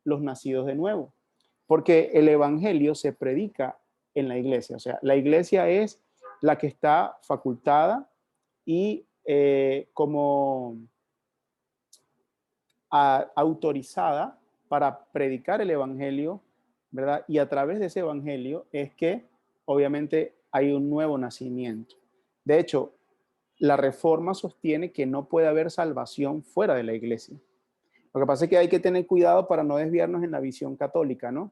los nacidos de nuevo, porque el evangelio se predica en la iglesia. O sea, la iglesia es la que está facultada y como autorizada para predicar el evangelio, ¿verdad? Y a través de ese evangelio es que obviamente hay un nuevo nacimiento. De hecho, la reforma sostiene que no puede haber salvación fuera de la iglesia. Lo que pasa es que hay que tener cuidado para no desviarnos en la visión católica, ¿no?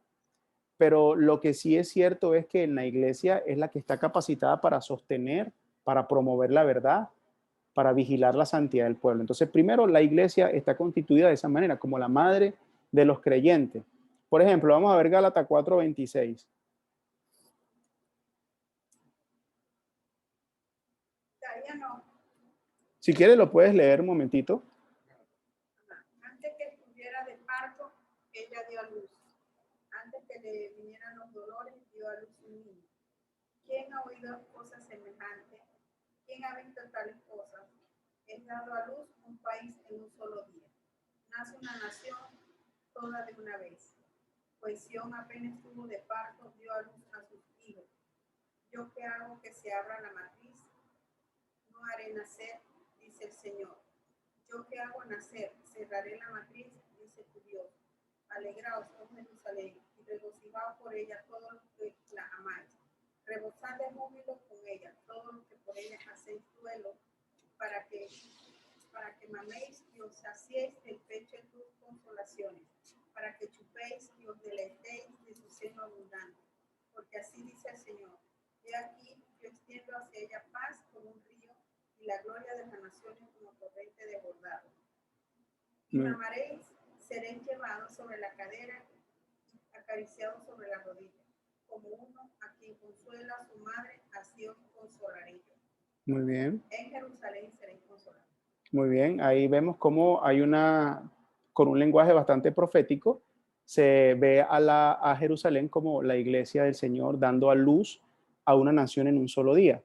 Pero lo que sí es cierto es que en la iglesia es la que está capacitada para sostener, para promover la verdad, para vigilar la santidad del pueblo. Entonces, primero, la iglesia está constituida de esa manera, como la madre de los creyentes. Por ejemplo, vamos a ver Gálatas 4:26. Si quieres, lo puedes leer un momentito. Antes que estuviera de parto, ella dio a luz. Antes que le vinieran los dolores, dio a luz un niño. ¿Quién ha oído cosas semejantes? ¿Quién ha visto tales cosas? Es dado a luz un país en un solo día. Nace una nación toda de una vez. Pues Sión apenas estuvo de parto, dio a luz a sus hijos. Yo que hago que se abra la matriz, no haré nacer, dice el Señor. Yo que hago nacer, cerraré la matriz, dice tu Dios. Alegraos, oh Jerusalén, y regocijaos por ella todos los que la amáis. Rebosad de júbilo con ella, todos los que por ella hacéis duelo, para que maméis y os saciéis del pecho de tus consolaciones, para que chupéis y os deleitéis de su seno abundante. Porque así dice el Señor, he aquí, yo extiendo hacia ella paz como un río, y la gloria de las naciones como torrente desbordado. Y mamaréis, seréis llevados sobre la cadera, acariciados sobre la rodilla, como uno a quien consuela a su madre, así os consolaré yo. Muy bien. En Jerusalén seréis consolados. Muy bien, ahí vemos cómo hay con un lenguaje bastante profético, se ve a Jerusalén como la iglesia del Señor dando a luz a una nación en un solo día.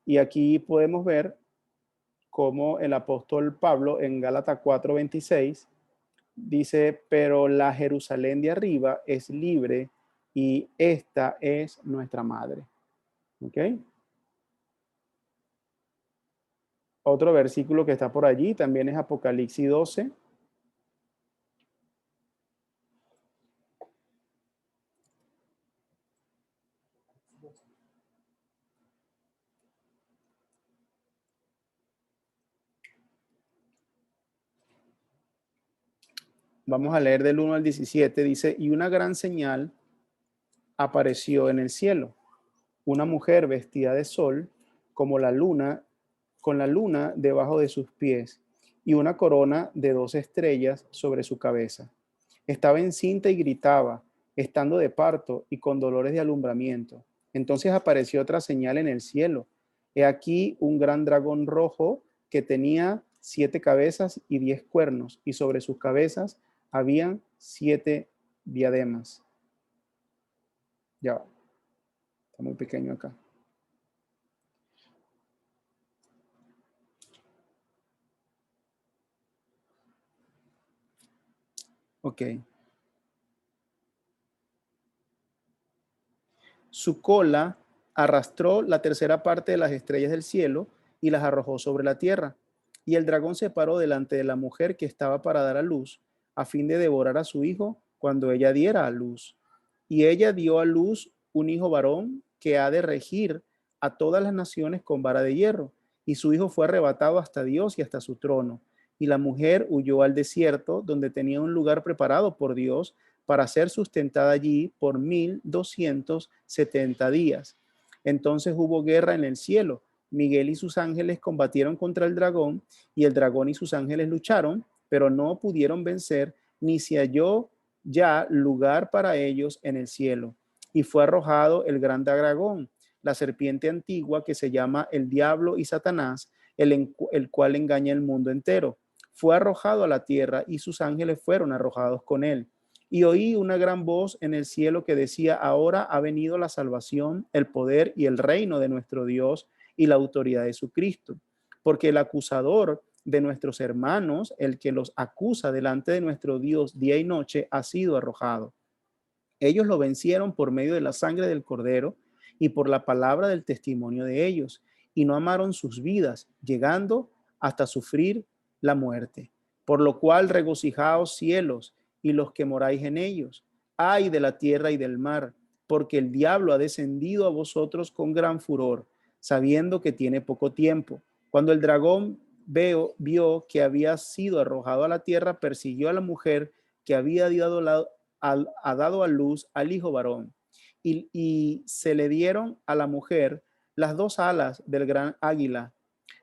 Y aquí podemos ver cómo el apóstol Pablo en Gálatas 4:26 dice, pero la Jerusalén de arriba es libre y esta es nuestra madre. ¿Ok? Otro versículo que está por allí también es Apocalipsis 12. Vamos a leer del 1 al 17. Dice, y una gran señal apareció en el cielo. Una mujer vestida de sol, como la luna, con la luna debajo de sus pies, y una corona de 12 estrellas sobre su cabeza. Estaba encinta y gritaba, estando de parto y con dolores de alumbramiento. Entonces apareció otra señal en el cielo. He aquí un gran dragón rojo que tenía 7 cabezas y 10 cuernos, y sobre sus cabezas habían 7 diademas. Ya va. Está muy pequeño acá. Ok. Su cola arrastró la tercera parte de las estrellas del cielo y las arrojó sobre la tierra. Y el dragón se paró delante de la mujer que estaba para dar a luz, a fin de devorar a su hijo cuando ella diera a luz. Y ella dio a luz un hijo varón que ha de regir a todas las naciones con vara de hierro. Y su hijo fue arrebatado hasta Dios y hasta su trono. Y la mujer huyó al desierto, donde tenía un lugar preparado por Dios para ser sustentada allí por 1270 días. Entonces hubo guerra en el cielo. Miguel y sus ángeles combatieron contra el dragón, y el dragón y sus ángeles lucharon, pero no pudieron vencer, ni se halló ya lugar para ellos en el cielo. Y fue arrojado el gran dragón, la serpiente antigua que se llama el diablo y Satanás, el cual engaña el mundo entero. Fue arrojado a la tierra y sus ángeles fueron arrojados con él. Y oí una gran voz en el cielo que decía: ahora ha venido la salvación, el poder y el reino de nuestro Dios y la autoridad de su Cristo. Porque el acusador de nuestros hermanos, el que los acusa delante de nuestro Dios día y noche, ha sido arrojado. Ellos lo vencieron por medio de la sangre del Cordero y por la palabra del testimonio de ellos, y no amaron sus vidas, llegando hasta sufrir la muerte. Por lo cual regocijaos cielos y los que moráis en ellos. Ay de la tierra y del mar, porque el diablo ha descendido a vosotros con gran furor, sabiendo que tiene poco tiempo. Cuando el dragón vio que había sido arrojado a la tierra, persiguió a la mujer que había dado a luz al hijo varón, y se le dieron a la mujer las dos alas del gran águila,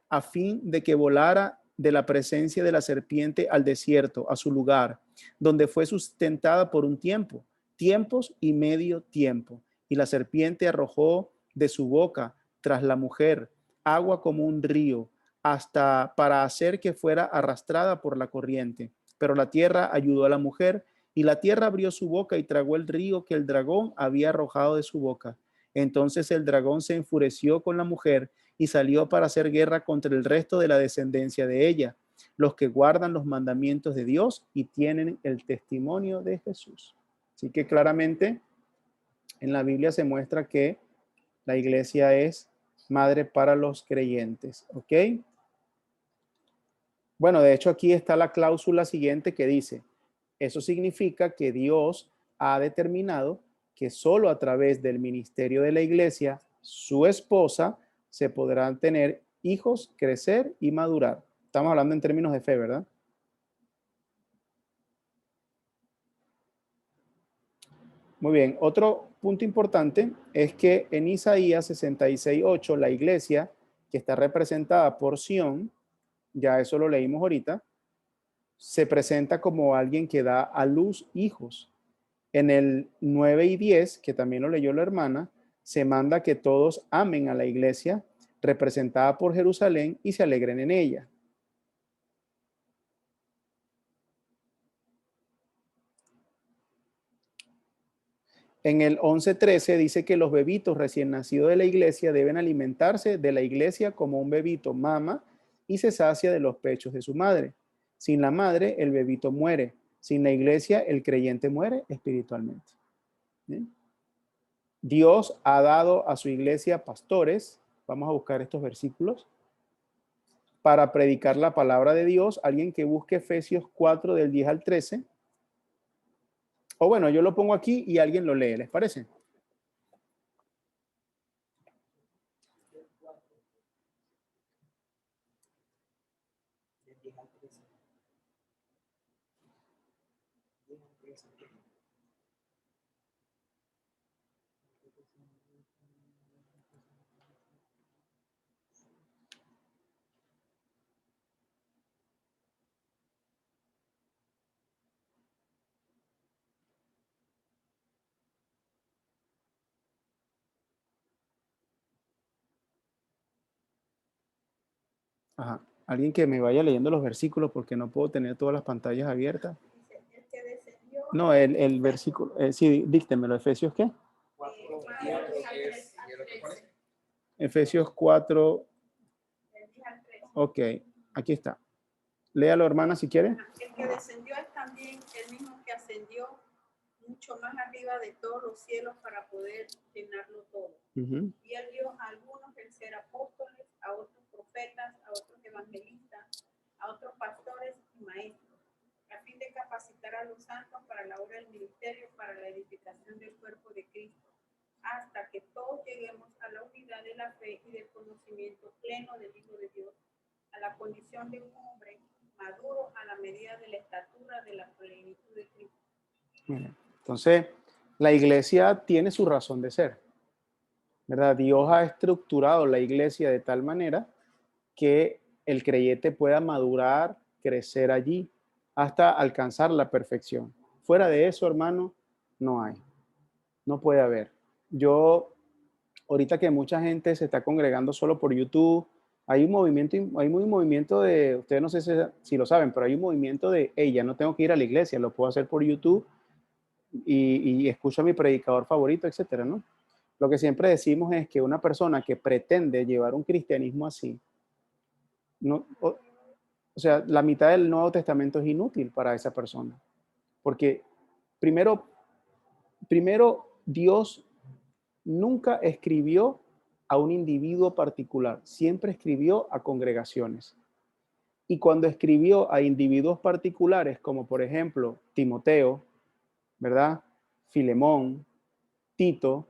a fin de que volara de la presencia de la serpiente al desierto, a su lugar, donde fue sustentada por un tiempo, tiempos y medio tiempo. Y la serpiente arrojó de su boca tras la mujer agua como un río, hasta para hacer que fuera arrastrada por la corriente. Pero la tierra ayudó a la mujer, y la tierra abrió su boca y tragó el río que el dragón había arrojado de su boca. Entonces el dragón se enfureció con la mujer y salió para hacer guerra contra el resto de la descendencia de ella, los que guardan los mandamientos de Dios y tienen el testimonio de Jesús. Así que claramente en la Biblia se muestra que la iglesia es madre para los creyentes, ¿ok? Bueno, de hecho aquí está la cláusula siguiente que dice: eso significa que Dios ha determinado que solo a través del ministerio de la iglesia, su esposa, se podrán tener hijos, crecer y madurar. Estamos hablando en términos de fe, ¿verdad? Muy bien. Otro punto importante es que en Isaías 66:8, la iglesia, que está representada por Sión, ya eso lo leímos ahorita, se presenta como alguien que da a luz hijos. En el 9 y 10, que también lo leyó la hermana, se manda que todos amen a la iglesia representada por Jerusalén y se alegren en ella. En el 11:13 dice que los bebitos recién nacidos de la iglesia deben alimentarse de la iglesia como un bebito mama y se sacia de los pechos de su madre. Sin la madre, el bebito muere. Sin la iglesia, el creyente muere espiritualmente. ¿Bien? Dios ha dado a su iglesia pastores. Vamos a buscar estos versículos para predicar la palabra de Dios. Alguien que busque Efesios 4 del 10 al 13. O bueno, yo lo pongo aquí y alguien lo lee, ¿les parece? Ajá. Alguien que me vaya leyendo los versículos porque no puedo tener todas las pantallas abiertas. No, el versículo, sí, díctemelo. ¿Efesios qué? Efesios 4. Ok, aquí está. Léalo, hermana, si quiere. El que descendió es también el mismo que ascendió mucho más arriba de todos los cielos para poder llenarlo todo. Ujú. Y él dio a algunos el ser apóstoles, a otros profetas, a otros evangelistas, a otros pastores y maestros, a fin de capacitar a los santos para la obra del ministerio, para la edificación del cuerpo de Cristo, hasta que todos lleguemos a la unidad de la fe y del conocimiento pleno del Hijo de Dios, a la condición de un hombre maduro a la medida de la estatura de la plenitud de Cristo. Bien. Entonces, la iglesia tiene su razón de ser, ¿verdad? Dios ha estructurado la iglesia de tal manera que el creyente pueda madurar, crecer allí, hasta alcanzar la perfección. Fuera de eso, hermano, no hay. No puede haber. Yo, ahorita que mucha gente se está congregando solo por YouTube, hay un movimiento de, ustedes no sé si lo saben, pero hay un movimiento de, hey, ya no tengo que ir a la iglesia, lo puedo hacer por YouTube y escucho a mi predicador favorito, etcétera, ¿no? Lo que siempre decimos es que una persona que pretende llevar un cristianismo así, no, o sea, la mitad del Nuevo Testamento es inútil para esa persona, porque primero Dios nunca escribió a un individuo particular, siempre escribió a congregaciones. Y cuando escribió a individuos particulares, como por ejemplo Timoteo, ¿verdad? Filemón, Tito,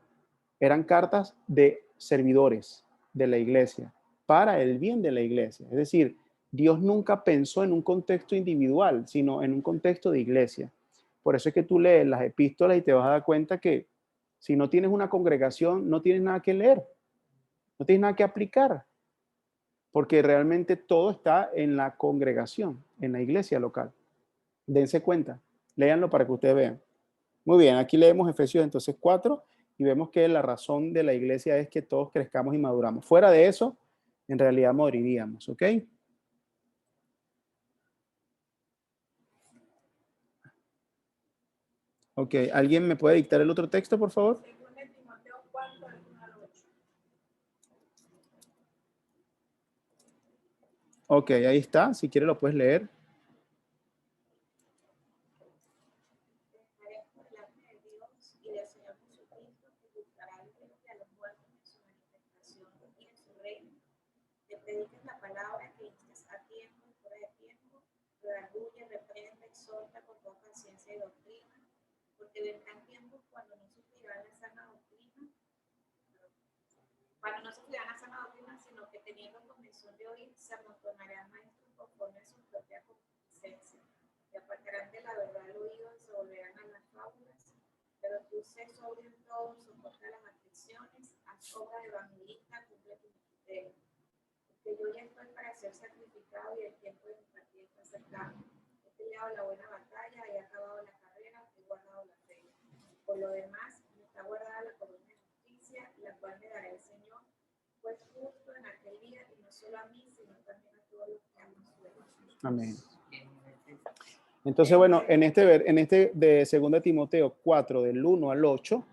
eran cartas de servidores de la iglesia, para el bien de la iglesia. Es decir, Dios nunca pensó en un contexto individual, sino en un contexto de iglesia. Por eso es que tú lees las epístolas y te vas a dar cuenta que si no tienes una congregación, no tienes nada que leer, no tienes nada que aplicar, porque realmente todo está en la congregación, en la iglesia local. Dense cuenta, léanlo para que ustedes vean. Muy bien, aquí leemos Efesios entonces 4 y vemos que la razón de la iglesia es que todos crezcamos y maduramos. Fuera de eso, en realidad moriríamos, ¿ok? Ok, ¿alguien me puede dictar el otro texto, por favor? Según de Timoteo 4, del 1 al 8. Ok, ahí está, si quieres lo puedes leer. Dejaré por delante de Dios y del Señor Jesucristo, que juzgará al vivo y a los muertos en su manifestación y en su reino. Que prediques la palabra, que instes a tiempo y fuera de tiempo, redarguye, reprende, exhorta con toda paciencia y doctrina, porque vendrán tiempos cuando no sufrirán la sana doctrina, sino que teniendo convicción de oír, se amontonarán maestros conforme a su propia concupiscencia, y apartarán de la verdad el oído y se volverán a las fábulas. Pero tú sé sobrio en todo, soporta las aflicciones, haz obra de evangelista, cumple tu ministerio. Porque yo ya estoy para ser sacrificado y el tiempo de mi partida está cercano. He peleado la buena batalla, he acabado la carrera, he guardado la fe. Por lo demás, me está guardada la corona de justicia, la cual me dará el Señor, pues justo en aquel día, y no solo a mí, sino también a todos los que aman su venida. Amén. Entonces, bueno, en este de 2 Timoteo 4, del 1 al 8,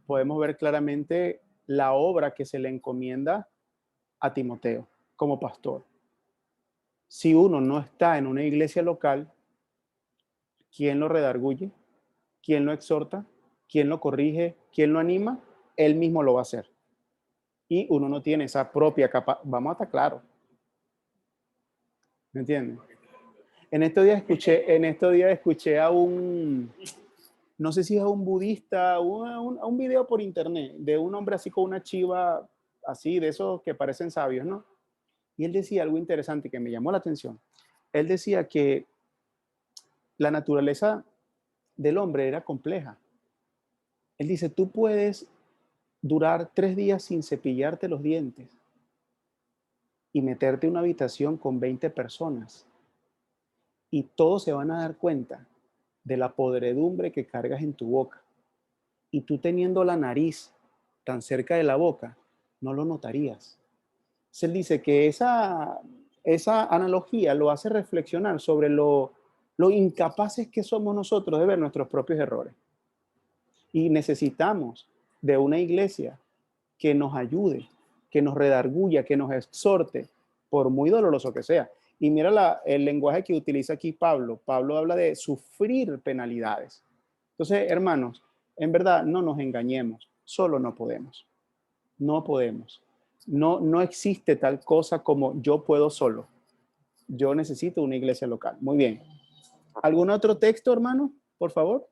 podemos ver claramente la obra que se le encomienda a Timoteo como pastor. Si uno no está en una iglesia local, ¿quién lo redarguye? ¿Quién lo exhorta? ¿Quién lo corrige? ¿Quién lo anima? Él mismo lo va a hacer. Y uno no tiene esa propia capacidad. Vamos a estar claros. ¿Me entienden? En estos días escuché a un, no sé si es a un budista, a un video por internet de un hombre así con una chiva así, de esos que parecen sabios, ¿no? Y él decía algo interesante que me llamó la atención. Él decía que la naturaleza del hombre era compleja. Él dice, tú puedes durar 3 días sin cepillarte los dientes y meterte en una habitación con 20 personas y todos se van a dar cuenta de la podredumbre que cargas en tu boca. Y tú teniendo la nariz tan cerca de la boca, no lo notarías. Entonces él dice que esa analogía lo hace reflexionar sobre lo incapaces que somos nosotros de ver nuestros propios errores. Y necesitamos de una iglesia que nos ayude, que nos redarguya, que nos exhorte, por muy doloroso que sea. Y mira el lenguaje que utiliza aquí Pablo. Pablo habla de sufrir penalidades. Entonces, hermanos, en verdad no nos engañemos, solo no podemos. No podemos. No existe tal cosa como yo puedo solo. Yo necesito una iglesia local. Muy bien. ¿Algún otro texto, hermano? Por favor.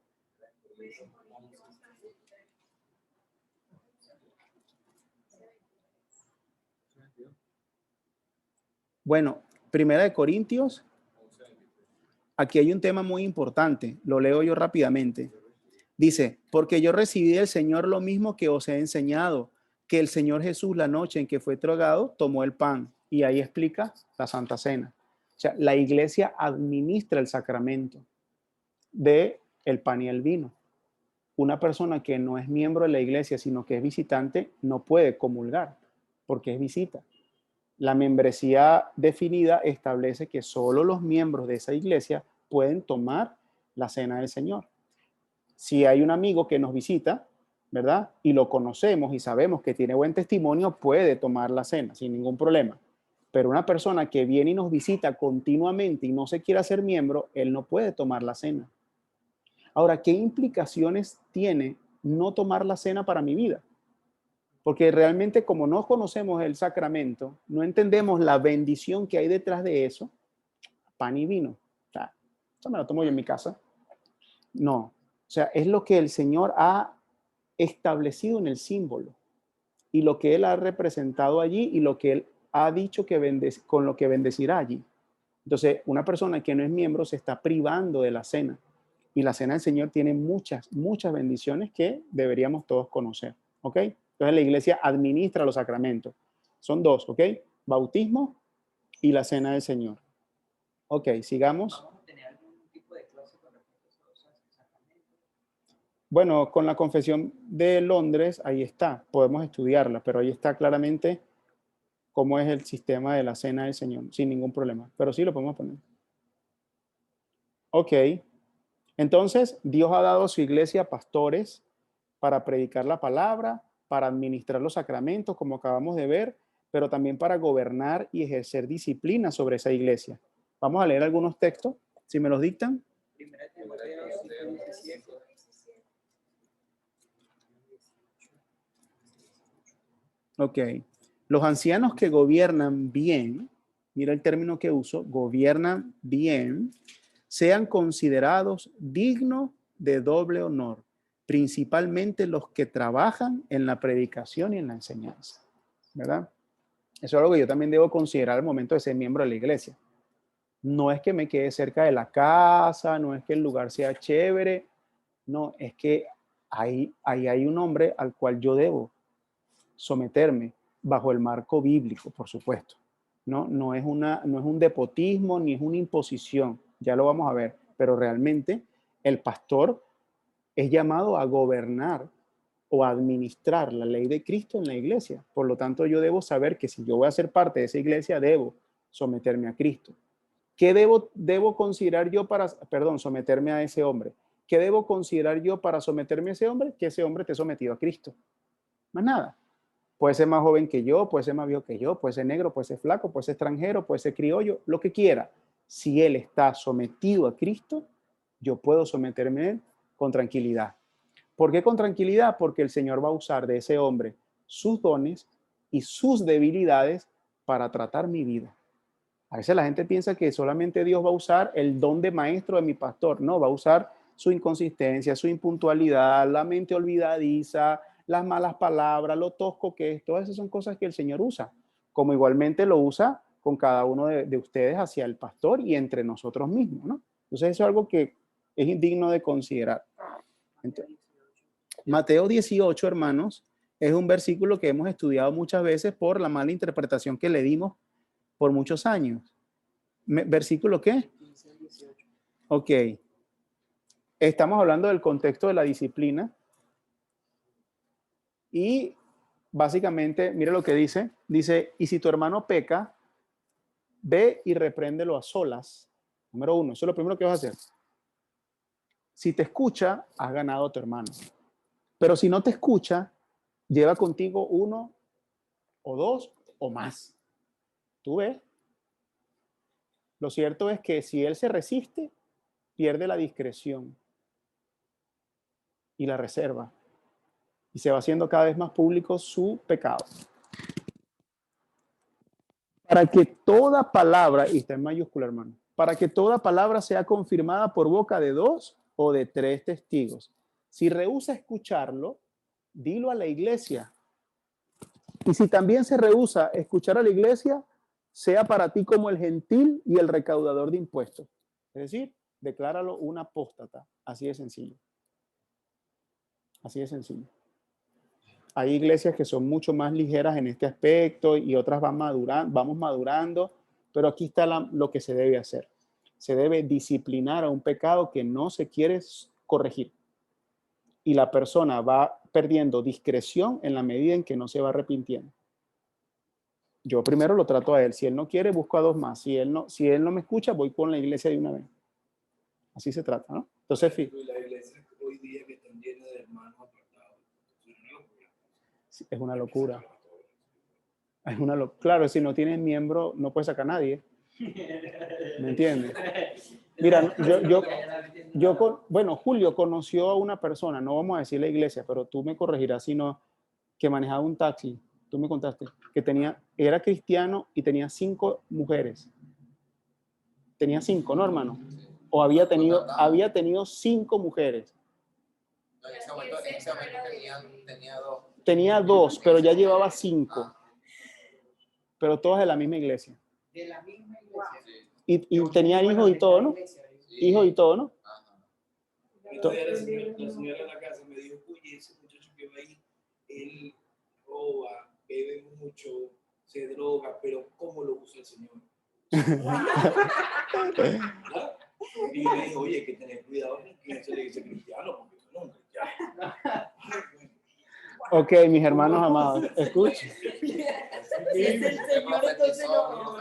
Bueno, Primera de Corintios. Aquí hay un tema muy importante. Lo leo yo rápidamente. Dice, porque yo recibí del Señor lo mismo que os he enseñado, que el Señor Jesús la noche en que fue drogado tomó el pan. Y ahí explica la Santa Cena. O sea, la iglesia administra el sacramento de el pan y el vino. Una persona que no es miembro de la iglesia, sino que es visitante, no puede comulgar porque es visita. La membresía definida establece que solo los miembros de esa iglesia pueden tomar la cena del Señor. Si hay un amigo que nos visita, ¿verdad? Y lo conocemos y sabemos que tiene buen testimonio, puede tomar la cena sin ningún problema. Pero una persona que viene y nos visita continuamente y no se quiere hacer miembro, él no puede tomar la cena. Ahora, ¿qué implicaciones tiene no tomar la cena para mi vida? Porque realmente como no conocemos el sacramento, no entendemos la bendición que hay detrás de eso, pan y vino. O sea, eso me lo tomo yo en mi casa. No, o sea, es lo que el Señor ha establecido en el símbolo y lo que Él ha representado allí y lo que Él ha dicho que con lo que bendecirá allí. Entonces, una persona que no es miembro se está privando de la cena. Y la cena del Señor tiene muchas bendiciones que deberíamos todos conocer. ¿Ok? Entonces la iglesia administra los sacramentos. Son dos, ¿ok? Bautismo y la cena del Señor. Ok, sigamos. ¿Vamos a tener algún tipo de clase con respecto a los sacramentos? Bueno, con la Confesión de Londres, ahí está, podemos estudiarla, pero ahí está claramente cómo es el sistema de la cena del Señor, sin ningún problema. Pero sí lo podemos poner. Ok. Entonces, Dios ha dado a su iglesia pastores para predicar la palabra, para administrar los sacramentos, como acabamos de ver, pero también para gobernar y ejercer disciplina sobre esa iglesia. Vamos a leer algunos textos, si me los dictan. Primera de Timoteo 5:17. Ok. Los ancianos que gobiernan bien, mira el término que uso, gobiernan bien, sean considerados dignos de doble honor, principalmente los que trabajan en la predicación y en la enseñanza, ¿verdad? Eso es algo que yo también debo considerar al momento de ser miembro de la iglesia. No es que me quede cerca de la casa, no es que el lugar sea chévere, no, es que ahí hay un hombre al cual yo debo someterme bajo el marco bíblico, por supuesto. No es un despotismo ni es una imposición, ya lo vamos a ver, pero realmente el pastor es llamado a gobernar o a administrar la ley de Cristo en la iglesia. Por lo tanto, yo debo saber que si yo voy a ser parte de esa iglesia, debo someterme a Cristo. ¿Qué debo considerar yo someterme a ese hombre? ¿Qué debo considerar yo para someterme a ese hombre? Que ese hombre esté sometido a Cristo. Más nada. Puede ser más joven que yo, puede ser más viejo que yo, puede ser negro, puede ser flaco, puede ser extranjero, puede ser criollo, lo que quiera. Si él está sometido a Cristo, yo puedo someterme a él con tranquilidad. ¿Por qué con tranquilidad? Porque el Señor va a usar de ese hombre sus dones y sus debilidades para tratar mi vida. A veces la gente piensa que solamente Dios va a usar el don de maestro de mi pastor. No, va a usar su inconsistencia, su impuntualidad, la mente olvidadiza, las malas palabras, lo tosco que es. Todas esas son cosas que el Señor usa, como igualmente lo usa con cada uno de ustedes hacia el pastor y entre nosotros mismos, ¿no? Entonces eso es algo que es indigno de considerar. Entonces, Mateo 18, hermanos, es un versículo que hemos estudiado muchas veces por la mala interpretación que le dimos por muchos años. ¿Versículo qué? 15 al 18. Ok. Estamos hablando del contexto de la disciplina. Y básicamente, mire lo que dice. Dice, y si tu hermano peca, ve y repréndelo a solas. Número 1, eso es lo primero que vas a hacer. Si te escucha, has ganado a tu hermano. Pero si no te escucha, lleva contigo 1 o 2 o más. ¿Tú ves? Lo cierto es que si él se resiste, pierde la discreción. y la reserva. Y se va haciendo cada vez más público su pecado. Para que toda palabra, y está en mayúscula, hermano, para que toda palabra sea confirmada por boca de 2 o de 3 testigos. Si rehúsa escucharlo, dilo a la iglesia. Y si también se rehúsa escuchar a la iglesia, sea para ti como el gentil y el recaudador de impuestos. Es decir, decláralo un apóstata. Así de sencillo. Así de sencillo. Hay iglesias que son mucho más ligeras en este aspecto y otras vamos madurando, pero aquí está lo que se debe hacer. Se debe disciplinar a un pecado que no se quiere corregir. Y la persona va perdiendo discreción en la medida en que no se va arrepintiendo. Yo primero lo trato a él. Si él no quiere, busco a 2 más. Si él no me escucha, voy con la iglesia de una vez. Así se trata, ¿no? Entonces, La iglesia hoy día que están llenas de hermanos apartados. Es una locura. Claro, si no tienes miembro, no puedes sacar a nadie. ¿Me entiendes? Mira, bueno, Julio conoció a una persona, no vamos a decir la iglesia, pero tú me corregirás si no, que manejaba un taxi. Tú me contaste que era cristiano y tenía 5 mujeres. Tenía 5, ¿no, hermano? O había tenido 5 mujeres. No, en ese momento tenía 2. Tenía 2, pero ya llevaba 5. Pero todas de la misma iglesia. De la misma iglesia. Y tenía hijos y todo, ¿no? Hijos y todo, ¿no? La señora de la casa me dijo, oye, ese muchacho que va ahí, él roba, bebe mucho, se droga, pero ¿cómo lo usa el Señor? ¿Verdad? Y yo le dije, oye, hay que tener cuidado con que se le dice cristiano, porque eso no es un cristiano. Ok, mis hermanos amados, escuchen. Es el Señor, entonces no.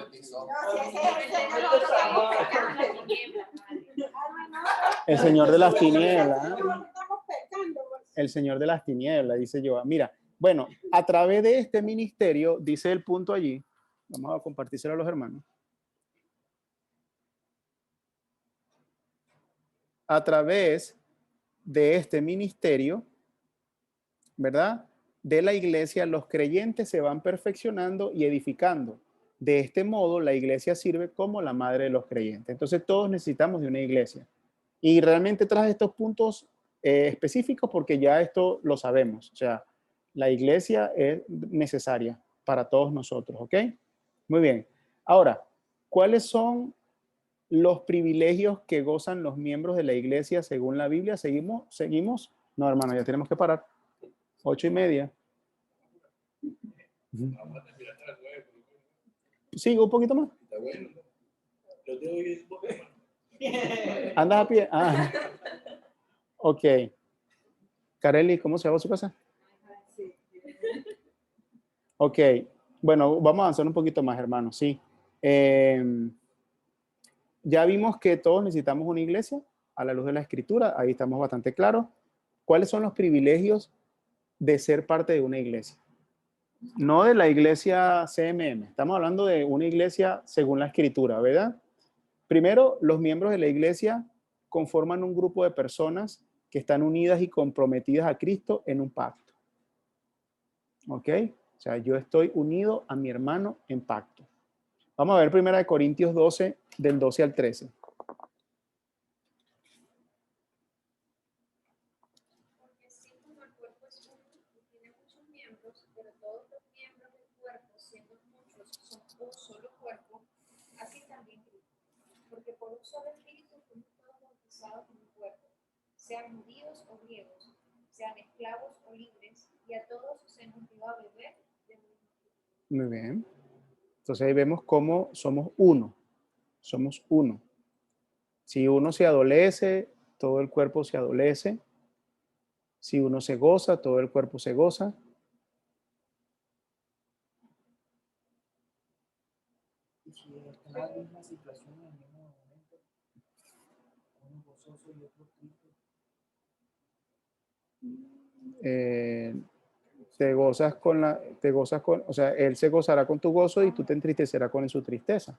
El Señor de las tinieblas. El Señor de las tinieblas, dice yo. Mira, bueno, a través de este ministerio, dice el punto allí, vamos a compartírselo a los hermanos. A través de este ministerio, ¿verdad? De la iglesia, los creyentes se van perfeccionando y edificando. De este modo, la iglesia sirve como la madre de los creyentes. Entonces, todos necesitamos de una iglesia. Y realmente traje estos puntos específicos porque ya esto lo sabemos. O sea, la iglesia es necesaria para todos nosotros, ¿ok? Muy bien. Ahora, ¿cuáles son los privilegios que gozan los miembros de la iglesia según la Biblia? ¿Seguimos? No, hermano, ya tenemos que parar. 8:30. ¿Sigo un poquito más? Está bueno. Yo te doy un poco más. ¿Andas a pie? Ah. Ok. Carely, ¿cómo se va a su casa? Ok. Bueno, vamos a avanzar un poquito más, hermano. Sí. Ya vimos que todos necesitamos una iglesia a la luz de la Escritura. Ahí estamos bastante claros. ¿Cuáles son los privilegios de ser parte de una iglesia? No de la iglesia CMM. Estamos hablando de una iglesia según la Escritura, ¿verdad? Primero, los miembros de la iglesia conforman un grupo de personas que están unidas y comprometidas a Cristo en un pacto. ¿Ok? O sea, yo estoy unido a mi hermano en pacto. Vamos a ver 1 Corintios 12, del 12 al 13. Porque así como el cuerpo es uno y tiene muchos miembros, pero todos los miembros del cuerpo, siendo muchos, son un solo cuerpo, así también Cristo. Porque por un solo espíritu fuimos todos bautizados en un cuerpo, sean judíos o griegos, sean esclavos o libres, y a todos se nos dio a beber del mismo espíritu. Muy bien. Entonces ahí vemos cómo somos uno. Somos uno. Si uno se adolece, todo el cuerpo se adolece. Si uno se goza, todo el cuerpo se goza. Y si está en la misma situación en el mismo momento, uno gozoso y otro triste. O sea, él se gozará con tu gozo y tú te entristecerás con su tristeza.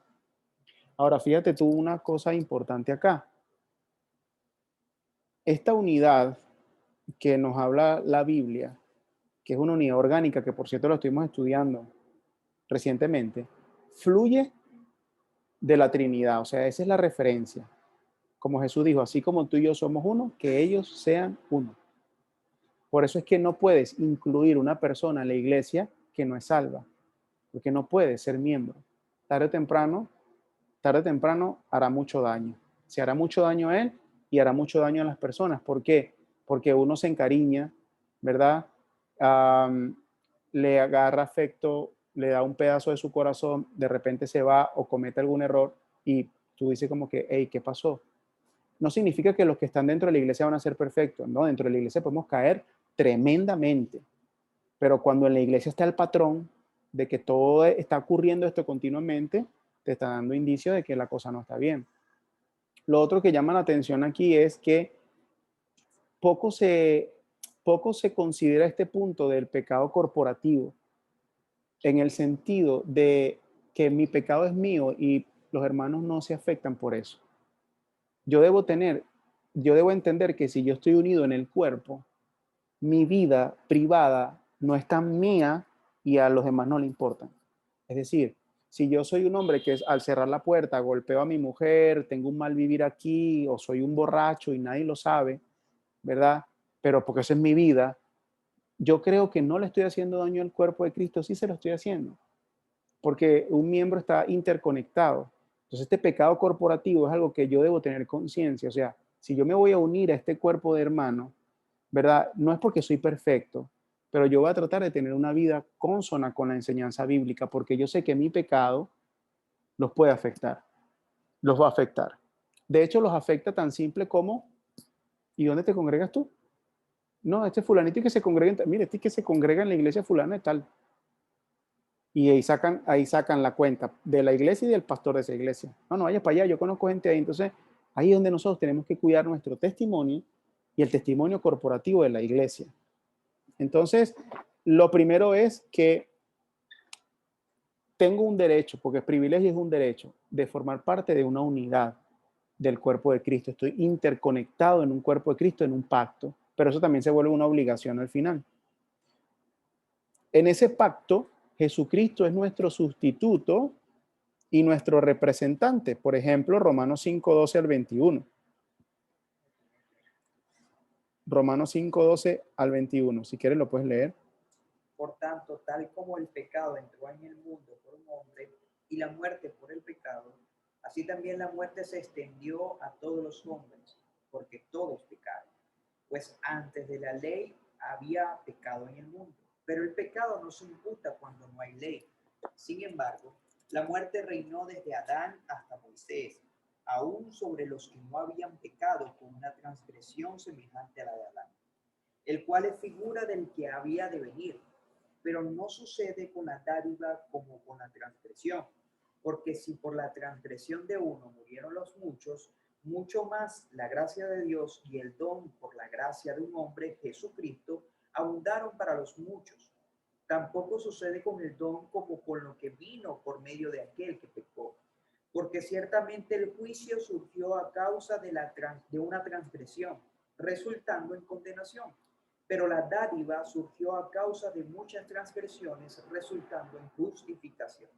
Ahora, fíjate tú una cosa importante acá. Esta unidad que nos habla la Biblia, que es una unidad orgánica, que por cierto lo estuvimos estudiando recientemente, fluye de la Trinidad. O sea, esa es la referencia. Como Jesús dijo, así como tú y yo somos uno, que ellos sean uno. Por eso es que no puedes incluir una persona en la iglesia que no es salva, porque no puede ser miembro. Tarde o temprano hará mucho daño. Se hará mucho daño a él y hará mucho daño a las personas. ¿Por qué? Porque uno se encariña, ¿verdad? Le agarra afecto, le da un pedazo de su corazón, de repente se va o comete algún error y tú dices como que, hey, ¿qué pasó? No significa que los que están dentro de la iglesia van a ser perfectos, ¿no? Dentro de la iglesia podemos caer tremendamente, pero cuando en la iglesia está el patrón de que todo está ocurriendo esto continuamente, te está dando indicio de que la cosa no está bien. Lo otro que llama la atención aquí es que poco se considera este punto del pecado corporativo, en el sentido de que mi pecado es mío y los hermanos no se afectan por eso. Yo debo entender que si yo estoy unido en el cuerpo, mi vida privada no es tan mía y a los demás no le importan. Es decir, si yo soy un hombre que al cerrar la puerta golpeo a mi mujer, tengo un mal vivir aquí o soy un borracho y nadie lo sabe, ¿verdad? Pero porque esa es mi vida, yo creo que no le estoy haciendo daño al cuerpo de Cristo, sí se lo estoy haciendo, porque un miembro está interconectado. Entonces, este pecado corporativo es algo que yo debo tener conciencia. O sea, si yo me voy a unir a este cuerpo de hermano, ¿verdad? No es porque soy perfecto, pero yo voy a tratar de tener una vida consona con la enseñanza bíblica, porque yo sé que mi pecado los puede afectar, los va a afectar. De hecho, los afecta tan simple como, ¿y dónde te congregas tú? No, este fulanito que se congrega, mire, este que se congrega en la iglesia fulana y tal. Y ahí sacan la cuenta de la iglesia y del pastor de esa iglesia. No, no vayas para allá, yo conozco gente ahí. Entonces, ahí es donde nosotros tenemos que cuidar nuestro testimonio y el testimonio corporativo de la iglesia. Entonces, lo primero es que tengo un derecho, porque el privilegio es un derecho, de formar parte de una unidad del cuerpo de Cristo. Estoy interconectado en un cuerpo de Cristo, en un pacto, pero eso también se vuelve una obligación al final. En ese pacto, Jesucristo es nuestro sustituto y nuestro representante. Por ejemplo, Romanos 5:12 al 21. Romanos 5:12 al 21. Si quieres lo puedes leer. Por tanto, tal como el pecado entró en el mundo por un hombre y la muerte por el pecado, así también la muerte se extendió a todos los hombres, porque todos pecaron. Pues antes de la ley había pecado en el mundo, pero el pecado no se imputa cuando no hay ley. Sin embargo, la muerte reinó desde Adán hasta Moisés, aún sobre los que no habían pecado con una transgresión semejante a la de Adán, el cual es figura del que había de venir. Pero no sucede con la dádiva como con la transgresión, porque si por la transgresión de uno murieron los muchos, mucho más la gracia de Dios y el don por la gracia de un hombre, Jesucristo, abundaron para los muchos. Tampoco sucede con el don como con lo que vino por medio de aquel que pecó, porque ciertamente el juicio surgió a causa de una transgresión, resultando en condenación. Pero la dádiva surgió a causa de muchas transgresiones, resultando en justificación.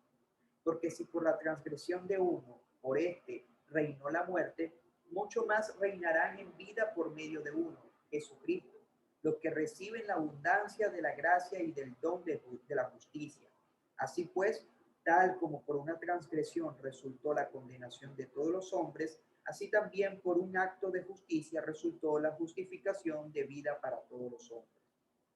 Porque si por la transgresión de uno, por este, reinó la muerte, mucho más reinarán en vida por medio de uno, Jesucristo, los que reciben la abundancia de la gracia y del don de la justicia. Así pues, tal como por una transgresión resultó la condenación de todos los hombres, así también por un acto de justicia resultó la justificación de vida para todos los hombres.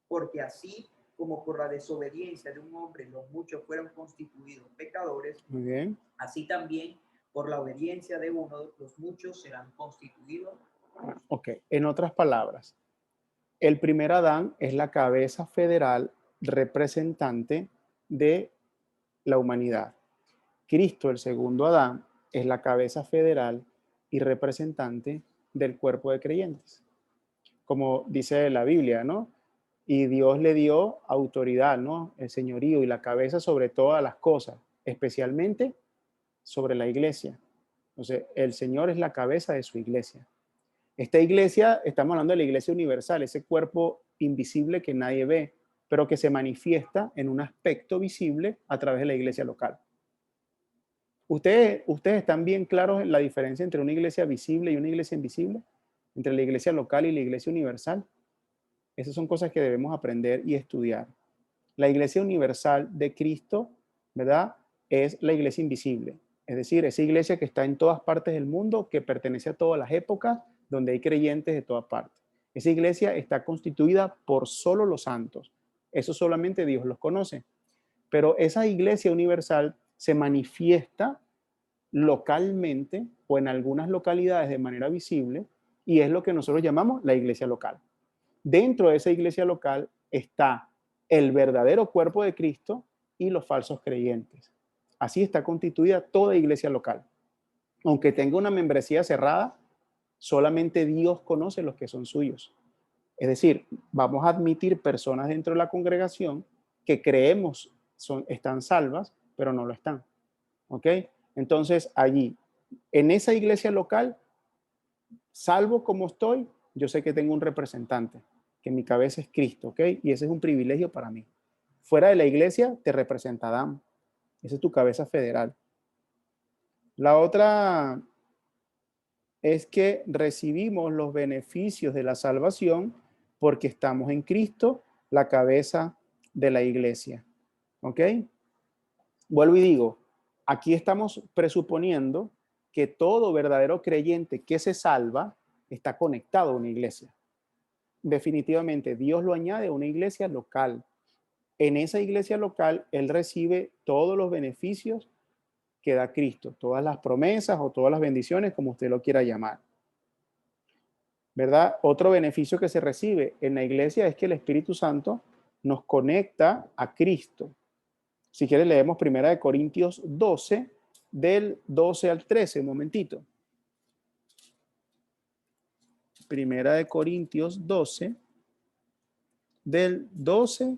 Porque así como por la desobediencia de un hombre los muchos fueron constituidos pecadores, Muy bien. así también por la obediencia de uno los muchos serán constituidos. Ok, en otras palabras, el primer Adán es la cabeza federal representante de la humanidad. Cristo, el segundo Adán, es la cabeza federal y representante del cuerpo de creyentes. Como dice la Biblia, ¿no? Y Dios le dio autoridad, ¿no? El señorío y la cabeza sobre todas las cosas, especialmente sobre la iglesia. Entonces, el Señor es la cabeza de su iglesia. Esta iglesia, estamos hablando de la iglesia universal, ese cuerpo invisible que nadie ve, pero que se manifiesta en un aspecto visible a través de la iglesia local. ¿Ustedes están bien claros en la diferencia entre una iglesia visible y una iglesia invisible? Entre la iglesia local y la iglesia universal. Esas son cosas que debemos aprender y estudiar. La iglesia universal de Cristo, ¿verdad? Es la iglesia invisible. Es decir, esa iglesia que está en todas partes del mundo, que pertenece a todas las épocas, donde hay creyentes de todas partes. Esa iglesia está constituida por solo los santos. Eso solamente Dios los conoce. Pero esa iglesia universal se manifiesta localmente o en algunas localidades de manera visible, y es lo que nosotros llamamos la iglesia local. Dentro de esa iglesia local está el verdadero cuerpo de Cristo y los falsos creyentes. Así está constituida toda iglesia local. Aunque tenga una membresía cerrada, solamente Dios conoce los que son suyos. Es decir, vamos a admitir personas dentro de la congregación que creemos están salvas, pero no lo están. ¿Ok? Entonces, allí, en esa iglesia local, salvo como estoy, yo sé que tengo un representante, que en mi cabeza es Cristo, ¿ok? Y ese es un privilegio para mí. Fuera de la iglesia te representa Adán. Esa es tu cabeza federal. La otra es que recibimos los beneficios de la salvación porque estamos en Cristo, la cabeza de la iglesia. ¿Ok? Vuelvo y digo, aquí estamos presuponiendo que todo verdadero creyente que se salva está conectado a una iglesia. Definitivamente, Dios lo añade a una iglesia local. En esa iglesia local, él recibe todos los beneficios que da Cristo, todas las promesas o todas las bendiciones, como usted lo quiera llamar. ¿Verdad? Otro beneficio que se recibe en la iglesia es que el Espíritu Santo nos conecta a Cristo. Si quieres, leemos 1 Corintios 12, del 12 al 13, un momentito. 1 Corintios 12, del 12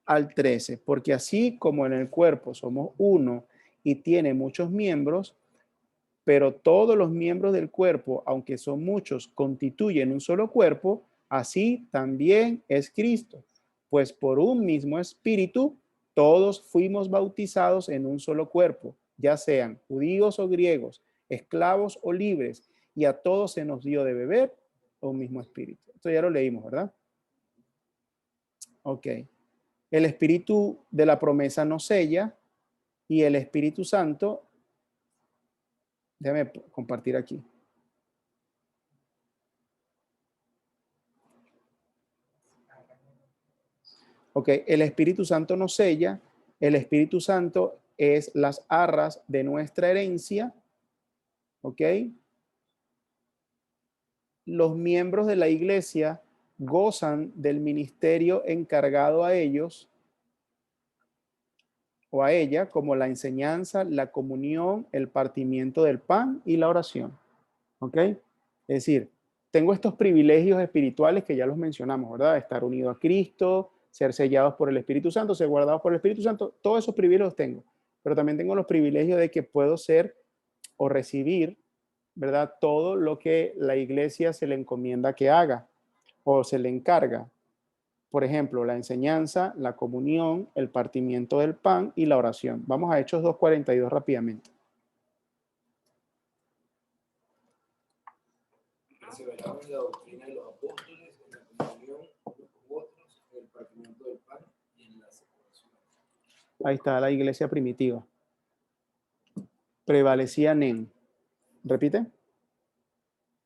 al 13, porque así como en el cuerpo somos uno y tiene muchos miembros, pero todos los miembros del cuerpo, aunque son muchos, constituyen un solo cuerpo, así también es Cristo. Pues por un mismo espíritu, todos fuimos bautizados en un solo cuerpo, ya sean judíos o griegos, esclavos o libres, y a todos se nos dio de beber un mismo espíritu. Esto ya lo leímos, ¿verdad? Ok. El espíritu de la promesa nos sella y el Espíritu Santo, déjame compartir aquí. Ok, el Espíritu Santo nos sella, el Espíritu Santo es las arras de nuestra herencia, ok. Los miembros de la iglesia gozan del ministerio encargado a ellos o a ella, como la enseñanza, la comunión, el partimiento del pan y la oración, ok. Es decir, tengo estos privilegios espirituales que ya los mencionamos, ¿verdad? Estar unido a Cristo, ser sellados por el Espíritu Santo, ser guardados por el Espíritu Santo, todos esos privilegios tengo, pero también tengo los privilegios de que puedo ser o recibir, ¿verdad? Todo lo que la iglesia se le encomienda que haga o se le encarga. Por ejemplo, la enseñanza, la comunión, el partimiento del pan y la oración. Vamos a Hechos 2:42 rápidamente. Perseveraban en la doctrina de los apóstoles, en la comunión unos con otros, en el partimiento del pan y en las oraciones. Ahí está la iglesia primitiva. Prevalecían en, repite,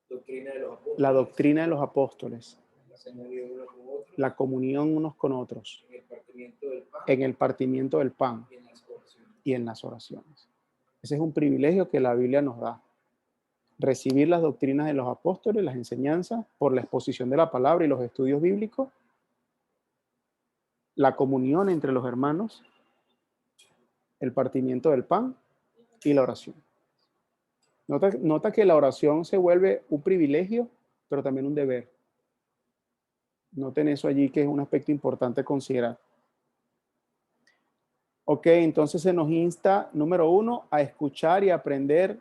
Doctrina de los apóstoles, la doctrina de los apóstoles, la comunión unos con otros, la comunión unos con otros, en el partimiento del pan, en el partimiento del pan y en las oraciones. y en las oraciones. Ese es un privilegio que la Biblia nos da. Recibir las doctrinas de los apóstoles, las enseñanzas, por la exposición de la palabra y los estudios bíblicos, la comunión entre los hermanos, el partimiento del pan y la oración. Nota que la oración se vuelve un privilegio, pero también un deber. Noten eso allí, que es un aspecto importante a considerar. Ok, entonces se nos insta, número 1, a escuchar y aprender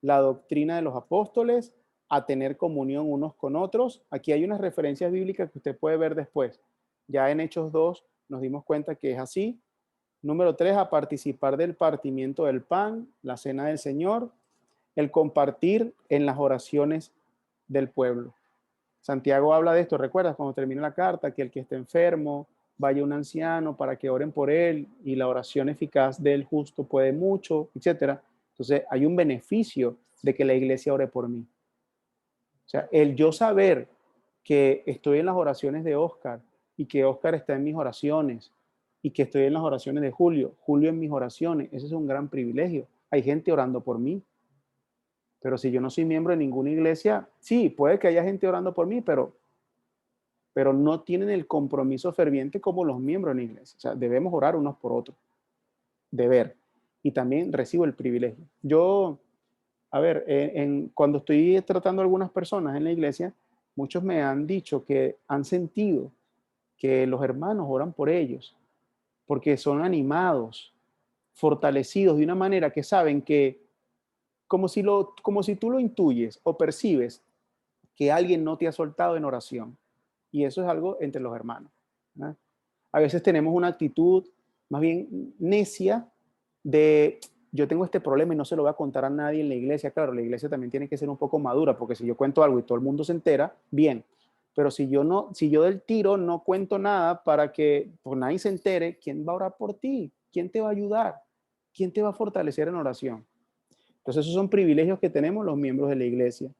la doctrina de los apóstoles, a tener comunión unos con otros. Aquí hay unas referencias bíblicas que usted puede ver después. Ya en Hechos 2 nos dimos cuenta que es así. Número 3, a participar del partimiento del pan, la cena del Señor, el compartir en las oraciones del pueblo. Santiago habla de esto, ¿recuerdas? Cuando termina la carta, que el que esté enfermo, vaya un anciano para que oren por él y la oración eficaz del justo puede mucho, etcétera. Entonces, hay un beneficio de que la iglesia ore por mí. O sea, el yo saber que estoy en las oraciones de Oscar y que Oscar está en mis oraciones y que estoy en las oraciones de Julio, Julio en mis oraciones, ese es un gran privilegio. Hay gente orando por mí. Pero si yo no soy miembro de ninguna iglesia, sí, puede que haya gente orando por mí, pero no tienen el compromiso ferviente como los miembros de la iglesia. O sea, debemos orar unos por otros. Deber. Y también recibo el privilegio. Yo, a ver, cuando estoy tratando a algunas personas en la iglesia, muchos me han dicho que han sentido que los hermanos oran por ellos, porque son animados, fortalecidos de una manera que saben que, como si tú lo intuyes o percibes, que alguien no te ha soltado en oración. Y eso es algo entre los hermanos, ¿no? A veces tenemos una actitud más bien necia de yo tengo este problema y no se lo voy a contar a nadie en la iglesia. Claro, la iglesia también tiene que ser un poco madura, porque si yo cuento algo y todo el mundo se entera, bien. Pero si yo del tiro no cuento nada para que nadie se entere, ¿quién va a orar por ti? ¿Quién te va a ayudar? ¿Quién te va a fortalecer en oración? Entonces esos son privilegios que tenemos los miembros de la iglesia.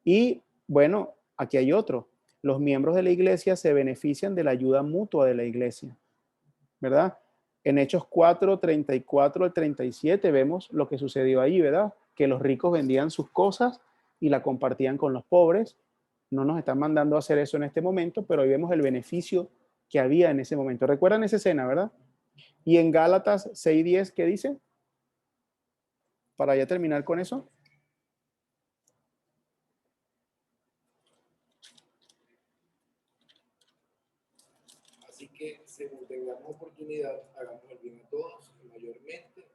Y bueno, aquí hay otro. Los miembros de la iglesia se benefician de la ayuda mutua de la iglesia, ¿verdad? En Hechos 4, 34 al 37 vemos lo que sucedió ahí, ¿verdad? Que los ricos vendían sus cosas y la compartían con los pobres. No nos están mandando a hacer eso en este momento, pero ahí vemos el beneficio que había en ese momento. ¿Recuerdan esa escena, verdad? Y en Gálatas 6:10, ¿qué dice? Para ya terminar con eso. Así que, según tengamos oportunidad, hagamos el bien a todos, y mayormente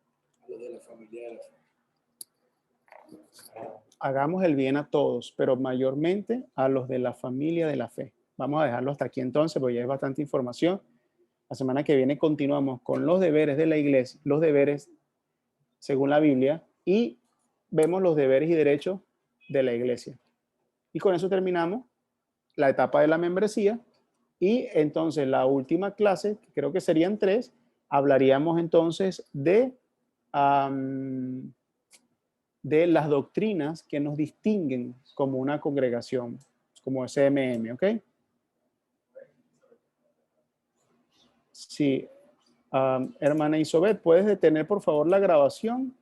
a los de la familia de la fe. Hagamos el bien a todos, pero mayormente a los de la familia de la fe. Vamos a dejarlo hasta aquí entonces, porque ya es bastante información. La semana que viene continuamos con los deberes de la iglesia, los deberes según la Biblia, y vemos los deberes y derechos de la iglesia. Y con eso terminamos la etapa de la membresía. Y entonces la última clase, que creo que serían 3, hablaríamos entonces de las doctrinas que nos distinguen como una congregación, como SMM, ¿ok? Sí. Hermana Isobel, ¿puedes detener por favor la grabación?